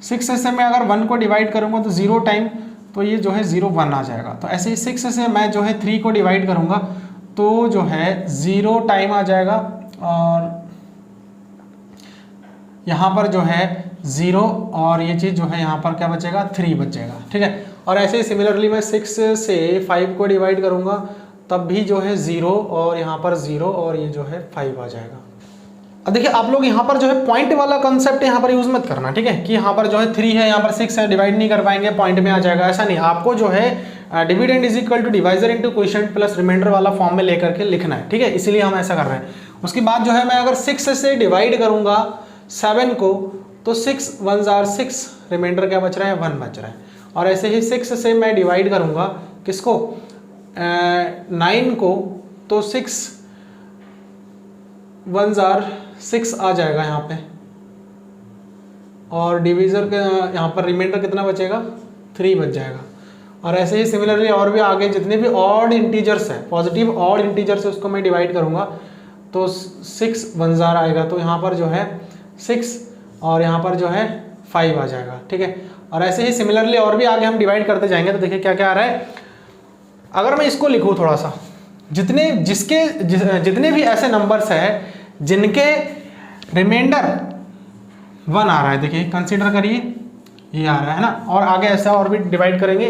A: 6 से मैं अगर 1 को डिवाइड करूंगा तो 0 टाइम, तो ये जो है 0 1 आ जाएगा। तो ऐसे ही 6 से मैं जो है 3 को डिवाइड करूंगा तो जो है 0 टाइम आ जाएगा, और यहाँ पर जो है 0 और ये चीज़ जो है यहाँ पर क्या बचेगा, 3 बचेगा। ठीक है, और ऐसे ही सिमिलरली मैं 6 से 5 को डिवाइड करूंगा तब भी जो है 0 और यहाँ पर 0 और ये जो है 5 आ जाएगा। अब देखिए आप लोग यहाँ पर जो है पॉइंट वाला कंसेप्ट यहाँ पर यूज मत करना, ठीक है, कि यहाँ पर जो है 3 है, यहाँ पर 6 है, डिवाइड नहीं कर पाएंगे, पॉइंट में आ जाएगा, ऐसा नहीं। आपको जो है dividend is equal to divisor into quotient plus remainder वाला फॉर्म में लेकर के लिखना है। ठीक है, इसीलिए हम ऐसा कर रहे हैं। उसके बाद जो है मैं अगर 6 से डिवाइड करूंगा 7 को तो 6 1 जार 6, रिमाइंडर क्या बच रहा है, 1 बच रहा है। और ऐसे ही 6 से मैं डिवाइड करूंगा किसको, 9 को, तो 6 1 जार 6 आ जाएगा यहाँ पे, और डिवीजर के यहाँ पर रिमाइंडर कितना बचेगा, 3 बच जाएगा। और ऐसे ही सिमिलरली और भी आगे जितने भी ऑड इंटीजर्स है, पॉजिटिव ऑड इंटीजर्स है, उसको मैं डिवाइड करूंगा तो 6 1 जार आएगा, तो यहाँ पर जो है 6 और यहाँ पर जो है 5 आ जाएगा। ठीक है, और ऐसे ही सिमिलरली और भी आगे हम डिवाइड करते जाएंगे। तो देखिए क्या क्या आ रहा है, अगर मैं इसको लिखूँ थोड़ा सा, जितने भी ऐसे नंबर्स है जिनके रिमाइंडर 1 आ रहा है, देखिए कंसीडर करिए ये आ रहा है ना, और आगे ऐसा और भी डिवाइड करेंगे,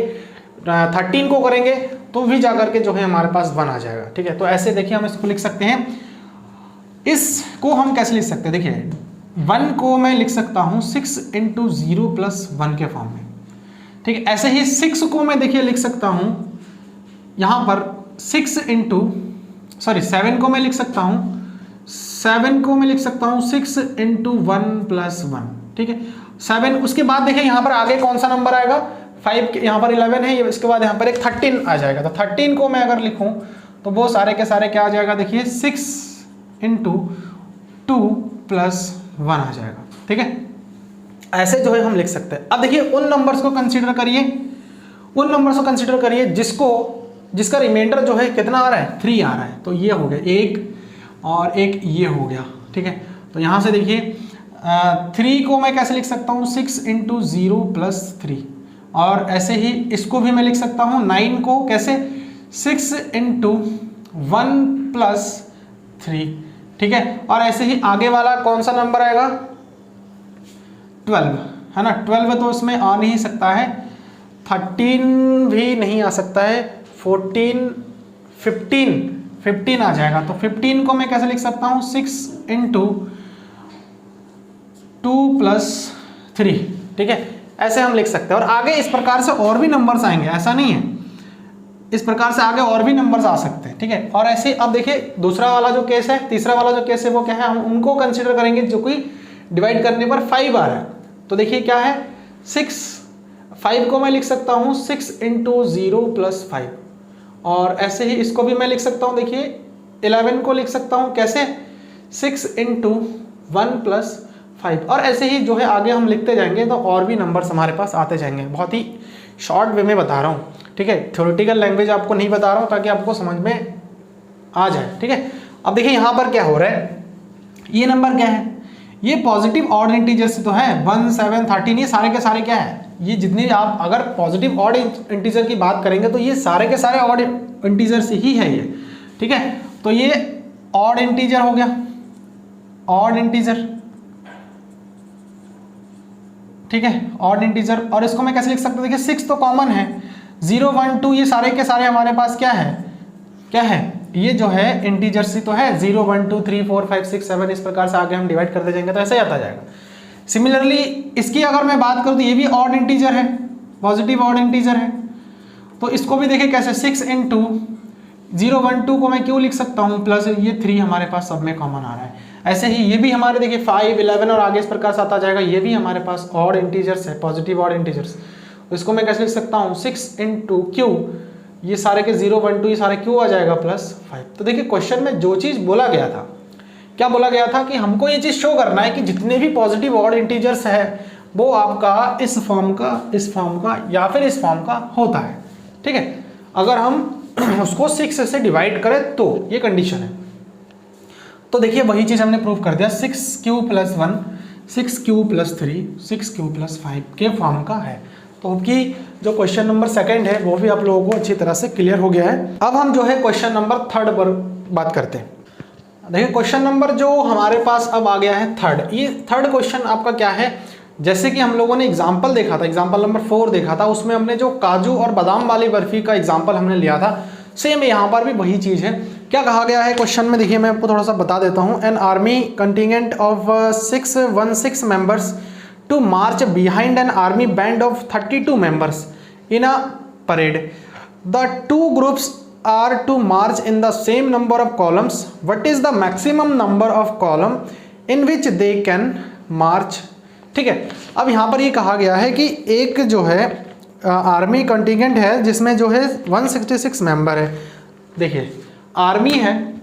A: 13 को करेंगे तो भी जाकर के जो है हमारे पास 1 आ जाएगा। ठीक है, तो ऐसे देखिए हम इसको लिख सकते हैं। इसको हम कैसे लिख सकते हैं, देखिए 1 को मैं लिख सकता हूँ 6 × 0 + 1 के फॉर्म में। ठीक है, ऐसे ही 6 को मैं देखिए लिख सकता हूँ यहाँ पर 7 को मैं लिख सकता हूँ 6 × 1 + 1। ठीक है, 7, उसके बाद देखिए यहाँ पर आगे कौन सा नंबर आएगा, 5, यहाँ पर 11 है, इसके बाद यहाँ पर एक 13 आ जाएगा। तो 13 को मैं अगर लिखूँ तो वो सारे के सारे क्या आ जाएगा, देखिए 6 × 2 + 1 आ जाएगा। ठीक है, ऐसे जो है हम लिख सकते हैं। अब देखिए उन नंबर्स को कंसीडर करिए, जिसका रिमाइंडर जो है कितना आ रहा है, 3 आ रहा है। तो ये हो गया एक, और एक ये हो गया। ठीक है, तो यहाँ से देखिए 3 को मैं कैसे लिख सकता हूँ, 6 × 0 + 3, और ऐसे ही इसको भी मैं लिख सकता हूँ 9 को कैसे, 6 × 1 + 3। ठीक है, और ऐसे ही आगे वाला कौन सा नंबर आएगा, 12 है ना, 12 तो इसमें आ नहीं सकता है, 13 भी नहीं आ सकता है, 14 15 आ जाएगा। तो 15 को मैं कैसे लिख सकता हूँ, 6 × 2 + 3। ठीक है, ऐसे हम लिख सकते हैं। और आगे इस प्रकार से और भी नंबर्स आएंगे, ऐसा नहीं है, इस प्रकार से आगे और भी नंबर्स आ सकते हैं। ठीक है, और ऐसे अब देखिए दूसरा वाला जो केस है, तीसरा वाला जो केस है वो क्या है, हम उनको कंसीडर करेंगे जो कि डिवाइड करने पर 5 आ रहा है। तो देखिए क्या है, 5 को मैं लिख सकता हूँ 6 × 0 + 5, और ऐसे ही इसको भी मैं लिख सकता हूँ, देखिए 11 को लिख सकता हूँ कैसे, 6 × 1 + 5, और ऐसे ही जो है आगे हम लिखते जाएंगे तो और भी नंबर्स हमारे पास आते जाएंगे। बहुत ही शॉर्ट वे में बता रहा हूँ। ठीक है, थ्योरेटिकल लैंग्वेज आपको नहीं बता रहा हूँ ताकि आपको समझ में आ जाए। ठीक है, अब देखिए यहाँ पर क्या हो रहा है, ये नंबर क्या है, ये पॉजिटिव ऑड इंटीजर से तो है 1 7 13, ये सारे के सारे क्या है ये जितने आप अगर पॉजिटिव ऑड इंटीजर की बात करेंगे तो ये सारे के सारे ऑड इंटीजर्स ही है ये, ठीक है। तो ये ऑड इंटीजर हो गया, ऑड इंटीजर, ठीक है, ऑड इंटीजर। और इसको मैं कैसे लिख सकता हूँ, देखिए 6 तो कॉमन है, 0 1 2 ये सारे के सारे हमारे पास क्या है, क्या है, ये जो है इंटीजर्स ही तो है, 0 1 2 3 4 5 6 7 इस प्रकार से आगे हम डिवाइड करते जाएंगे तो ऐसे ही आता जाएगा। सिमिलरली इसकी अगर मैं बात करूँ तो ये भी ऑड इंटीजर है, पॉजिटिव ऑड इंटीजर है, तो इसको भी देखिए कैसे 6 into 0 1 2 को मैं क्यों लिख सकता हूँ प्लस ये 3 हमारे पास सब में कॉमन आ रहा है। ऐसे ही ये भी हमारे देखिए 5 11 और आगे इस प्रकार से आता जाएगा, ये भी हमारे पास ऑड इंटीजर्स है, पॉजिटिव ऑड इंटीजर्स। इसको मैं कैसे लिख सकता हूँ 6 into q, ये सारे के 0 1 2 ये सारे क्यों आ जाएगा +5। तो देखिए क्वेश्चन में जो चीज़ बोला गया था, क्या बोला गया था कि हमको ये चीज़ शो करना है कि जितने भी पॉजिटिव ऑड इंटीजर्स है वो आपका इस फॉर्म का, इस फॉर्म का या फिर इस फॉर्म का होता है, ठीक है। अगर हम उसको 6 से डिवाइड करें तो ये कंडीशन है। तो देखिए वही चीज़ हमने प्रूव कर दिया, 6q + 1 6q + 3 6q + 5 के फॉर्म का है। तो कि जो क्वेश्चन नंबर 2 है वो भी आप लोगों को अच्छी तरह से क्लियर हो गया है। अब हम जो है क्वेश्चन नंबर 3 पर बात करते हैं। देखिए क्वेश्चन नंबर जो हमारे पास अब आ गया है 3, ये 3 क्वेश्चन आपका क्या है, जैसे कि हम लोगों ने एग्जाम्पल देखा था, एग्जाम्पल नंबर 4 देखा था, उसमें हमने जो काजू और बादाम वाली बर्फी का एग्जाम्पल हमने लिया था, सेम यहाँ पर भी वही चीज़ है। क्या कहा गया है क्वेश्चन में, देखिए मैं आपको थोड़ा सा बता देता हूँ। An army contingent of 616 members to march behind an army band of 32 members in a parade. The 2 groups are to march in the same number of columns. What is the maximum number of column in which they can march? ठीक है, अब यहाँ पर ये कहा गया है कि एक जो है आर्मी कंटिजेंट है जिसमें जो है 166 मेंबर है। देखिए आर्मी है,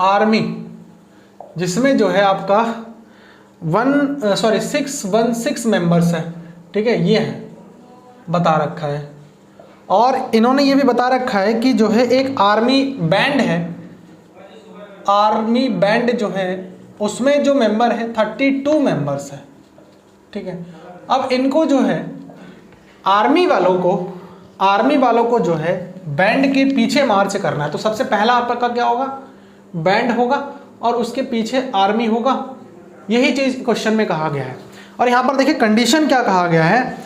A: आर्मी जिसमें जो है आपका 616 मेंबर्स है, ठीक है, ये है बता रखा है। और इन्होंने ये भी बता रखा है कि जो है एक आर्मी बैंड है, आर्मी बैंड जो है उसमें जो मेंबर है 32 मेंबर्स है, ठीक है। अब इनको जो है आर्मी वालों को जो है बैंड के पीछे मार्च करना है। तो सबसे पहला आपका क्या होगा, बैंड होगा और उसके पीछे आर्मी होगा, यही चीज़ क्वेश्चन में कहा गया है। और यहाँ पर देखिए कंडीशन क्या कहा गया है,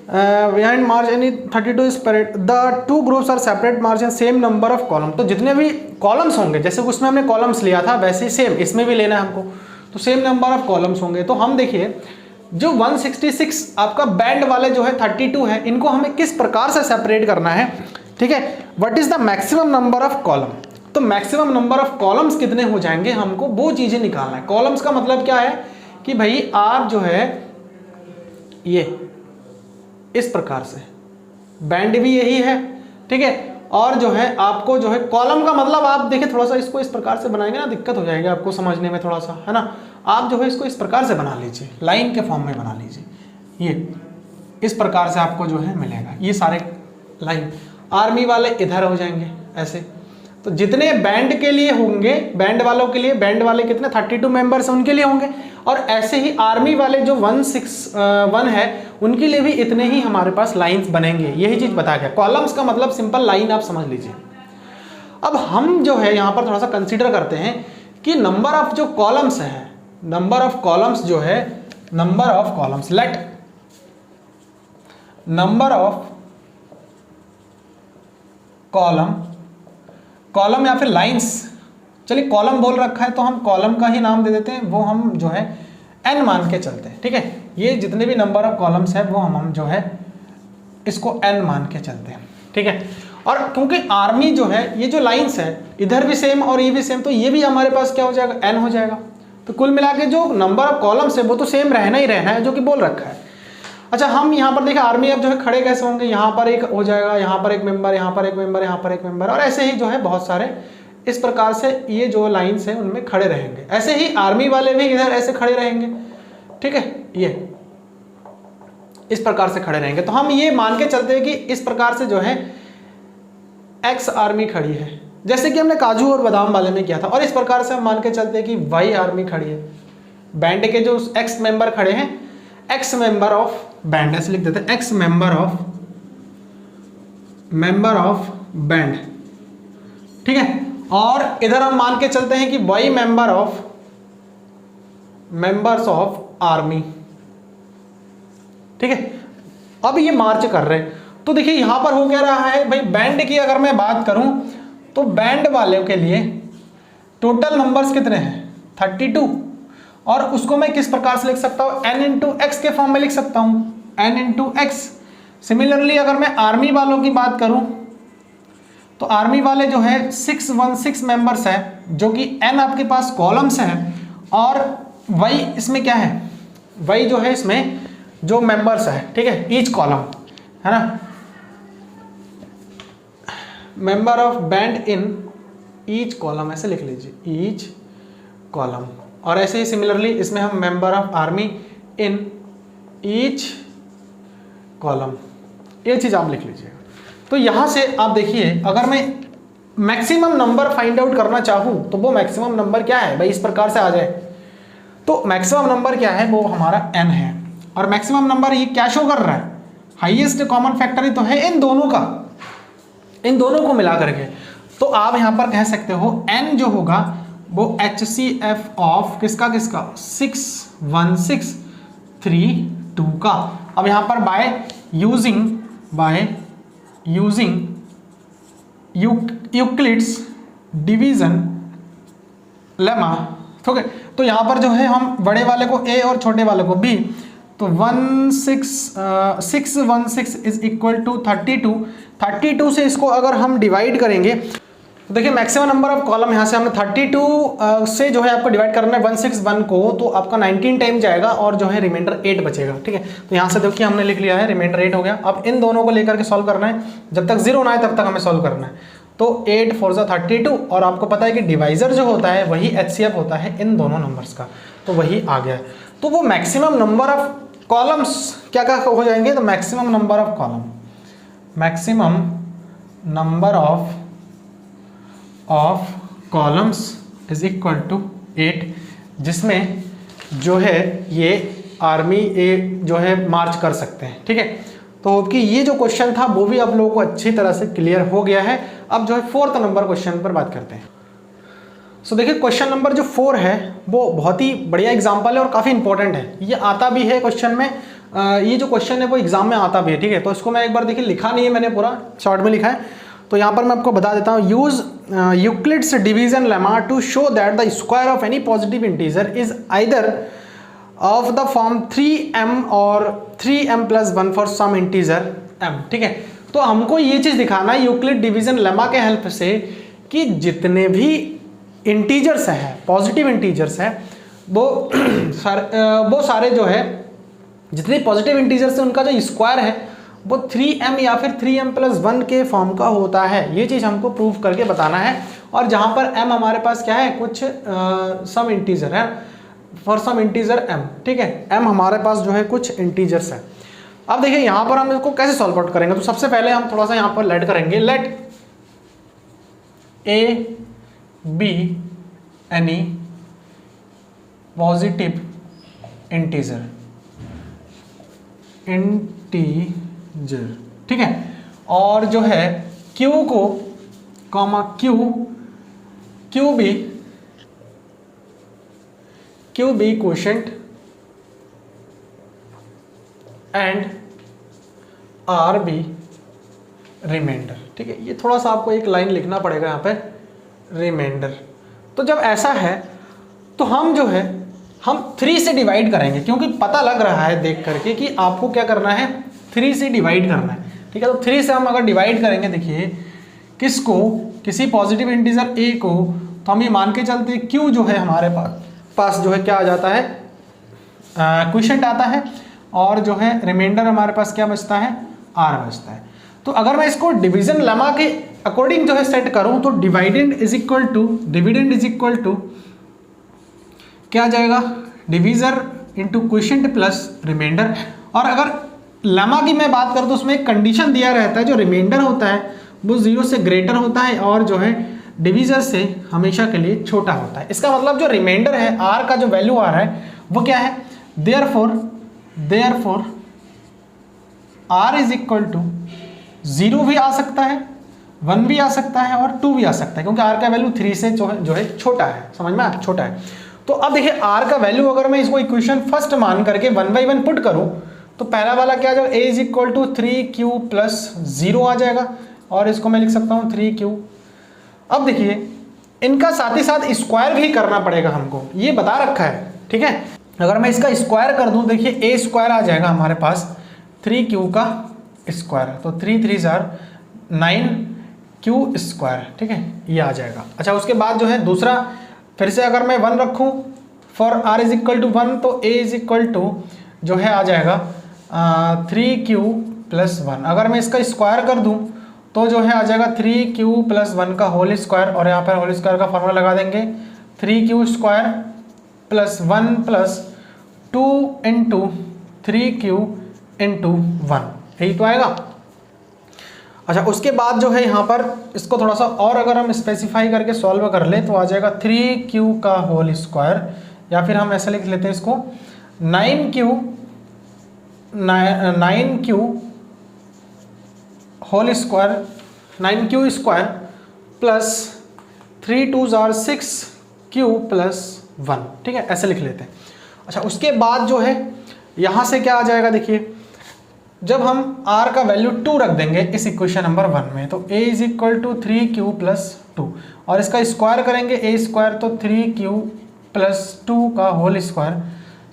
A: behind march any 32 is parade, the 2 groups are separate march in same number of column। तो जितने भी कॉलम्स होंगे, जैसे उसमें हमने कॉलम्स लिया था वैसे ही सेम इसमें भी लेना है हमको, तो सेम नंबर ऑफ कॉलम्स होंगे। तो हम देखिए जो 166 आपका बैंड वाले जो है 32 है, इनको हमें किस प्रकार से सेपरेट करना है, ठीक है। What is the maximum number of column, तो मैक्सिमम नंबर ऑफ कॉलम्स कितने हो जाएंगे हमको वो चीज़ें निकालना है। कॉलम्स का मतलब क्या है कि भाई आप जो है ये इस प्रकार से, बैंड भी यही है, ठीक है। और जो है आपको जो है कॉलम का मतलब आप देखिए थोड़ा सा इसको इस प्रकार से बनाएंगे ना, दिक्कत हो जाएगी आपको समझने में थोड़ा सा, है ना। आप जो है इसको इस प्रकार से बना लीजिए, लाइन के फॉर्म में बना लीजिए, ये इस प्रकार से आपको जो है मिलेगा, ये सारे लाइन। आर्मी वाले इधर हो जाएंगे ऐसे। तो जितने बैंड के लिए होंगे, बैंड वालों के लिए, बैंड वाले कितने 32 मेंबर्स उनके लिए होंगे, और ऐसे ही आर्मी वाले जो 161 है उनके लिए भी इतने ही हमारे पास लाइंस बनेंगे, यही चीज़ बताया गया। कॉलम्स का मतलब सिंपल लाइन आप समझ लीजिए। अब हम जो है यहाँ पर थोड़ा सा कंसीडर करते हैं कि नंबर ऑफ जो कॉलम्स है, नंबर ऑफ कॉलम्स जो है, number of columns, let number of column या फिर लाइंस, चलिए कॉलम बोल रखा है तो हम कॉलम का ही नाम दे देते हैं, वो हम जो है n मान के चलते हैं, ठीक है। ये जितने भी नंबर ऑफ कॉलम्स है वो हम जो है इसको n मान के चलते हैं, ठीक है। और क्योंकि आर्मी जो है, ये जो लाइंस है इधर भी सेम और ये भी सेम, तो ये भी हमारे पास क्या हो जाएगा, n हो जाएगा। तो कुल मिला के जो नंबर ऑफ कॉलम्स है वो तो सेम रहना ही रहना है, जो कि बोल रखा है। अच्छा, हम यहाँ पर देखिए आर्मी अब जो है खड़े कैसे होंगे, यहाँ पर एक हो जाएगा, यहाँ पर एक मेंबर, यहाँ पर एक मेंबर, यहाँ पर एक मेंबर, और ऐसे ही जो है बहुत सारे इस प्रकार से ये जो लाइंस हैं उनमें खड़े रहेंगे। ऐसे ही आर्मी वाले भी इधर ऐसे खड़े रहेंगे, ठीक है, ये इस प्रकार से खड़े रहेंगे। तो हम ये मान के चलते हैं कि इस प्रकार से जो है एक्स आर्मी खड़ी है, जैसे कि हमने काजू और बादाम वाले में किया था, और इस प्रकार से हम मान के चलते हैं कि वाई आर्मी खड़ी है। बैंड के जो एक्स मेंबर खड़े हैं, एक्स मेंबर ऑफ बैंड, ऐसे लिख देते हैं एक्स मेंबर ऑफ बैंड, ठीक है। और इधर हम मान के चलते हैं कि वाई मेंबर्स ऑफ आर्मी, ठीक है। अब ये मार्च कर रहे हैं, तो देखिए यहां पर हो क्या रहा है भाई, बैंड की अगर मैं बात करूं तो बैंड वालों के लिए टोटल नंबर्स कितने हैं 32, और उसको मैं किस प्रकार से लिख सकता हूं, n इंटू एक्स के फॉर्म में लिख सकता हूं, n इंटू एक्स। सिमिलरली अगर मैं आर्मी वालों की बात करूं तो आर्मी वाले जो है 616 मेंबर्स है, जो कि n आपके पास कॉलम्स है, और y इसमें क्या है, y जो है इसमें जो मेंबर्स है, ठीक है, ईच कॉलम है ना, member of band in each column, ऐसे लिख लीजिए ईच कॉलम। और ऐसे ही सिमिलरली इसमें हम member of army in each column, ये चीज आप लिख लीजिएगा। तो यहां से आप देखिए, अगर मैं मैक्सिमम नंबर फाइंड आउट करना चाहूं तो वो मैक्सिमम नंबर क्या है भाई, इस प्रकार से आ जाए। तो मैक्सिमम नंबर क्या है, वो हमारा n है, और मैक्सिमम नंबर ये क्या शो कर रहा है, हाईएस्ट कॉमन फैक्टर ही तो है इन दोनों का, इन दोनों को मिला करके। तो आप यहां पर कह सकते हो n जो होगा वो HCF ऑफ किसका 61632 का। अब यहां पर by using Euclid's division lemma, ठीक है। तो यहां पर जो है हम बड़े वाले को a और छोटे वाले को b, तो 616 इज इक्वल टू 32 से इसको अगर हम डिवाइड करेंगे तो देखिए मैक्सिमम नंबर ऑफ कॉलम यहाँ से हमने 32 से जो है आपको डिवाइड करना है 161 को, तो आपका 19 टाइम जाएगा और जो है रिमाइंडर 8 बचेगा, ठीक है। तो यहाँ से देखिए हमने लिख लिया है रिमाइंडर 8 हो गया। अब इन दोनों को लेकर के सॉल्व करना है, जब तक 0 ना आए तब तक हमें सॉल्व करना है। तो 8 4 32, और आपको पता है कि डिवाइजर जो होता है वही HCF होता है इन दोनों नंबर्स का, तो वही आ गया। तो वो मैक्सिमम नंबर ऑफ कॉलम्स क्या क्या हो जाएंगे, तो maximum number of columns is equal to 8, जिसमें जो है ये आर्मी जो है मार्च कर सकते हैं, ठीक है। तो होप कि ये जो क्वेश्चन था वो भी आप लोगों को अच्छी तरह से क्लियर हो गया है। अब जो है 4th नंबर क्वेश्चन पर बात करते हैं। सो देखिए क्वेश्चन नंबर जो 4 है वो बहुत ही बढ़िया एग्जाम्पल है और काफ़ी इंपॉर्टेंट है। ये आता भी है क्वेश्चन में, ये जो क्वेश्चन है वो एग्जाम में आता भी है, ठीक है। तो इसको मैं एक बार देखिए लिखा नहीं है मैंने, पूरा शॉर्ट में लिखा है, तो यहाँ पर मैं आपको बता देता हूँ। Use Euclid's division lemma to show that the square of any positive integer is either of the form 3m और 3m+1 for some integer m, ठीक है। तो हमको ये चीज़ दिखाना है यूक्लिड डिवीजन लेमा के हेल्प से कि जितने भी इंटीजर्स हैं, पॉजिटिव इंटीजर्स हैं, वो सारे जो है जितने पॉजिटिव इंटीजर्स हैं उनका जो स्क्वायर है वो 3m या फिर 3m+1 के फॉर्म का होता है। ये चीज़ हमको प्रूव करके बताना है। और जहाँ पर m हमारे पास क्या है, कुछ सम इंटीजर है, फॉर सम इंटीजर m, ठीक है। m हमारे पास जो है कुछ इंटीजर्स है। अब देखिए यहाँ पर हम इसको कैसे सॉल्व आउट करेंगे। तो सबसे पहले हम थोड़ा सा यहाँ पर लेट करेंगे, let a be any positive integer, ठीक है। और जो है Q को comma Q be quotient and R be remainder, ठीक है। ये थोड़ा सा आपको एक लाइन लिखना पड़ेगा यहाँ पे, रिमाइंडर। तो जब ऐसा है तो हम जो है हम 3 से डिवाइड करेंगे, क्योंकि पता लग रहा है देख करके कि आपको क्या करना है, 3 से डिवाइड करना है, ठीक है। तो 3 से हम अगर डिवाइड करेंगे, देखिए किसको, किसी पॉजिटिव इंटीजर a को, तो हम ये मान के चलते हैं Q जो है हमारे पास जो है क्या आ जाता है, क्वोशिएंट आता है, और जो है रिमाइंडर हमारे पास क्या बचता है, R बचता है। तो अगर मैं इसको डिवीजन लेमा के अकॉर्डिंग जो है सेट करूं तो डिविडेंड इज इक्वल टू क्या आ जाएगा, divisor into quotient plus remainder. और अगर लेमा की मैं बात करूं तो उसमें एक कंडीशन दिया रहता है, जो रिमाइंडर होता है वो 0 से ग्रेटर होता है और जो है डिवीजर से हमेशा के लिए छोटा होता है। इसका मतलब जो रिमाइंडर है, R का जो वैल्यू आ रहा है वो क्या है, therefore therefore r is equal to 0 भी आ सकता है, 1 भी आ सकता है और 2 भी आ सकता है, क्योंकि r का वैल्यू 3 से जो है छोटा है, समझ में आया, छोटा है। तो अब देखिए r का वैल्यू अगर मैं इसको इक्वेशन फर्स्ट मान करके 1 by 1 पुट करूं तो पहला वाला क्या आ जाएगा, a is equal to 3q plus 0 आ जाएगा, और इसको मैं लिख सकता हूँ 3q। अब देखिए इनका साथ ही साथ स्क्वायर भी करना पड़ेगा हमको, ये बता रखा है, ठीक है। अगर मैं इसका स्क्वायर कर दूं, देखिए a स्क्वायर आ जाएगा हमारे पास 3q का स्क्वायर, तो 3 3 जार 9q स्क्वायर, ठीक है, ये आ जाएगा। अच्छा उसके बाद जो है दूसरा फिर से अगर मैं 1 रखूं for r is equal to 1, तो a इज इक्वल टू जो है आ जाएगा 3q प्लस 1। अगर मैं इसका स्क्वायर कर दूं तो जो है आ जाएगा 3q प्लस 1 का होल स्क्वायर, और यहाँ पर होल स्क्वायर का फॉर्मूला लगा देंगे 3q square plus 1 plus 2 into 3q into 1, यही तो आएगा। अच्छा उसके बाद जो है यहाँ पर इसको थोड़ा सा और अगर हम स्पेसिफाई करके सॉल्व कर ले तो आ जाएगा 3q का होल स्क्वायर, या फिर हम ऐसा लिख लेते हैं इसको 9q whole square 9q square plus 3 2 जार 6q प्लस 1, ठीक है, ऐसे लिख लेते हैं। अच्छा उसके बाद जो है यहाँ से क्या आ जाएगा, देखिए जब हम r का वैल्यू 2 रख देंगे इस इक्वेशन नंबर 1 में, तो a is equal to 3q plus 2, और इसका स्क्वायर करेंगे a स्क्वायर, तो 3q प्लस 2 का होल स्क्वायर,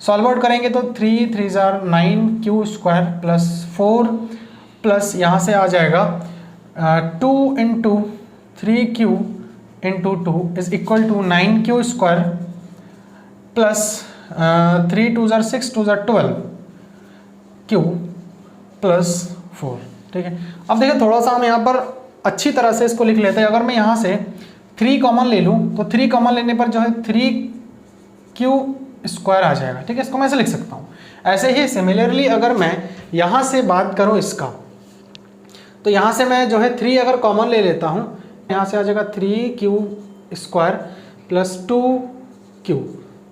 A: सॉल्व आउट करेंगे तो 3 3 jar 9q square plus 4 plus यहाँ से आ जाएगा 2 into 3q into 2 is equal to 9q square plus 3 2 जार 6 2 जार 12q प्लस 4, ठीक है। अब देखिए थोड़ा सा हम यहाँ पर अच्छी तरह से इसको लिख लेते हैं। अगर मैं यहाँ से 3 कॉमन ले लूँ तो 3 कॉमन लेने पर जो है 3q स्क्वायर आ जाएगा, ठीक है, इसको मैं ऐसे लिख सकता हूँ। ऐसे ही सिमिलरली अगर मैं यहाँ से बात करूँ इसका, तो यहाँ से मैं जो है 3 अगर कॉमन ले लेता हूँ, यहाँ से आ जाएगा 3q स्क्वायर प्लस 2q,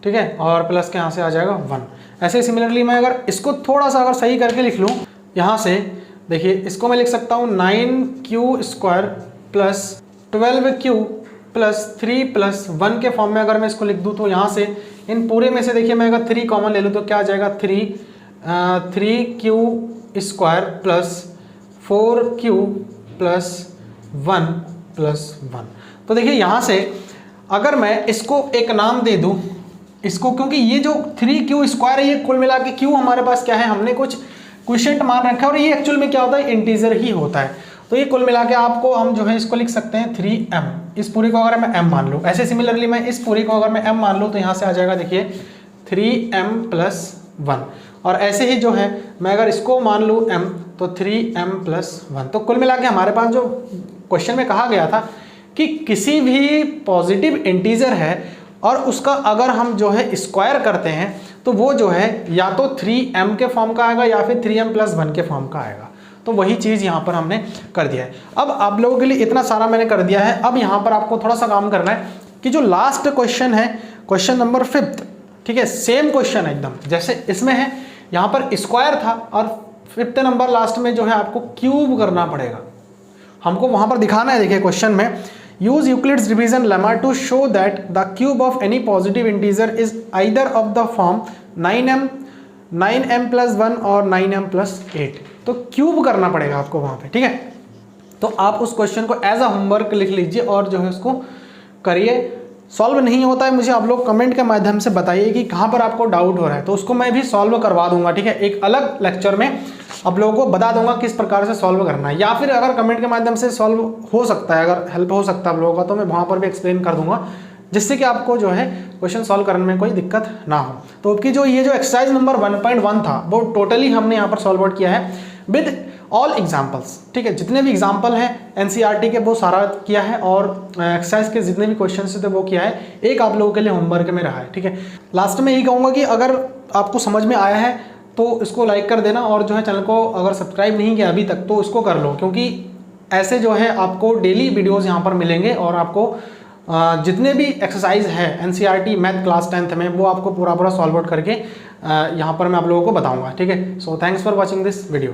A: ठीक है, और प्लस के यहाँ से आ जाएगा 1। ऐसे सिमिलरली मैं अगर इसको थोड़ा सा अगर सही करके लिख लूँ, यहाँ से देखिए इसको मैं लिख सकता हूँ 9q square plus 12q plus 3 plus 1 के फॉर्म में अगर मैं इसको लिख दूँ, तो यहाँ से इन पूरे में से देखिए मैं अगर 3 कॉमन ले लूँ तो क्या आ जाएगा 3q square plus 4q plus 1 plus 1। तो देखिए यहाँ से अगर मैं इसको एक नाम दे दूँ इसको, क्योंकि ये जो 3q स्क्वायर है ये कुल मिला के q हमारे पास क्या है, हमने कुछ क्वेश्चन मान रखा है और ये एक्चुअल में क्या होता है, इंटीजर ही होता है। तो ये कुल मिला के आपको हम जो है इसको लिख सकते हैं 3m। इस पूरी को अगर मैं m मान लूँ, ऐसे सिमिलरली मैं इस पूरी को अगर मैं m मान लूँ तो यहाँ से आ जाएगा देखिए 3m प्लस 1, और ऐसे ही जो है मैं अगर इसको मान लूँ m तो 3m प्लस 1। तो कुल मिला के हमारे पास जो क्वेश्चन में कहा गया था कि किसी भी पॉजिटिव इंटीजर है और उसका अगर हम जो है स्क्वायर करते हैं तो वो जो है या तो 3m के फॉर्म का आएगा या फिर 3m प्लस 1 के फॉर्म का आएगा। तो वही चीज़ यहाँ पर हमने कर दिया है। अब आप लोगों के लिए इतना सारा मैंने कर दिया है। अब यहाँ पर आपको थोड़ा सा काम करना है कि जो लास्ट क्वेश्चन है, क्वेश्चन नंबर 5, ठीक है, सेम क्वेश्चन है एकदम जैसे इसमें है, यहाँ पर स्क्वायर था और 5th नंबर लास्ट में जो है आपको क्यूब करना पड़ेगा। हमको वहाँ पर दिखाना है, देखिए क्वेश्चन में use Euclid's division lemma to show that the cube of any positive integer is either of the form 9m plus 1 और 9m plus 8। तो क्यूब करना पड़ेगा आपको वहाँ पे, ठीक है। तो आप उस क्वेश्चन को एज अ होमवर्क लिख लीजिए और जो है उसको करिए। सॉल्व नहीं होता है मुझे आप लोग कमेंट के माध्यम से बताइए कि कहाँ पर आपको डाउट हो रहा है, तो उसको मैं भी सॉल्व करवा दूंगा, ठीक है। एक अलग लेक्चर में आप लोगों को बता दूंगा किस प्रकार से सॉल्व करना है, या फिर अगर कमेंट के माध्यम से सॉल्व हो सकता है, अगर हेल्प हो सकता है आप लोगों का, तो मैं वहाँ पर भी एक्सप्लेन कर दूंगा, जिससे कि आपको जो है क्वेश्चन सॉल्व करने में कोई दिक्कत ना हो। तो आपकी जो ये जो एक्सरसाइज नंबर 1.1 था वो टोटली हमने यहाँ पर सॉल्व आउट किया है विद ऑल एग्जाम्पल्स, ठीक है। जितने भी एग्जाम्पल हैं एनसीईआरटी के वो सारा किया है, और एक्सरसाइज के जितने भी क्वेश्चन थे वो किया है। एक आप लोगों के लिए होमवर्क में रहा है, ठीक है। लास्ट में यही कहूँगा कि अगर आपको समझ में आया है तो इसको लाइक कर देना, और जो है चैनल को अगर सब्सक्राइब नहीं किया अभी तक तो इसको कर लो, क्योंकि ऐसे जो है आपको डेली वीडियोज़ यहाँ पर मिलेंगे और आपको जितने भी एक्सरसाइज है एनसीईआरटी मैथ क्लास 10th में वो आपको पूरा सॉल्व आउट करके यहाँ पर मैं आप लोगों को बताऊंगा। ठीक है, so thanks for watching this video.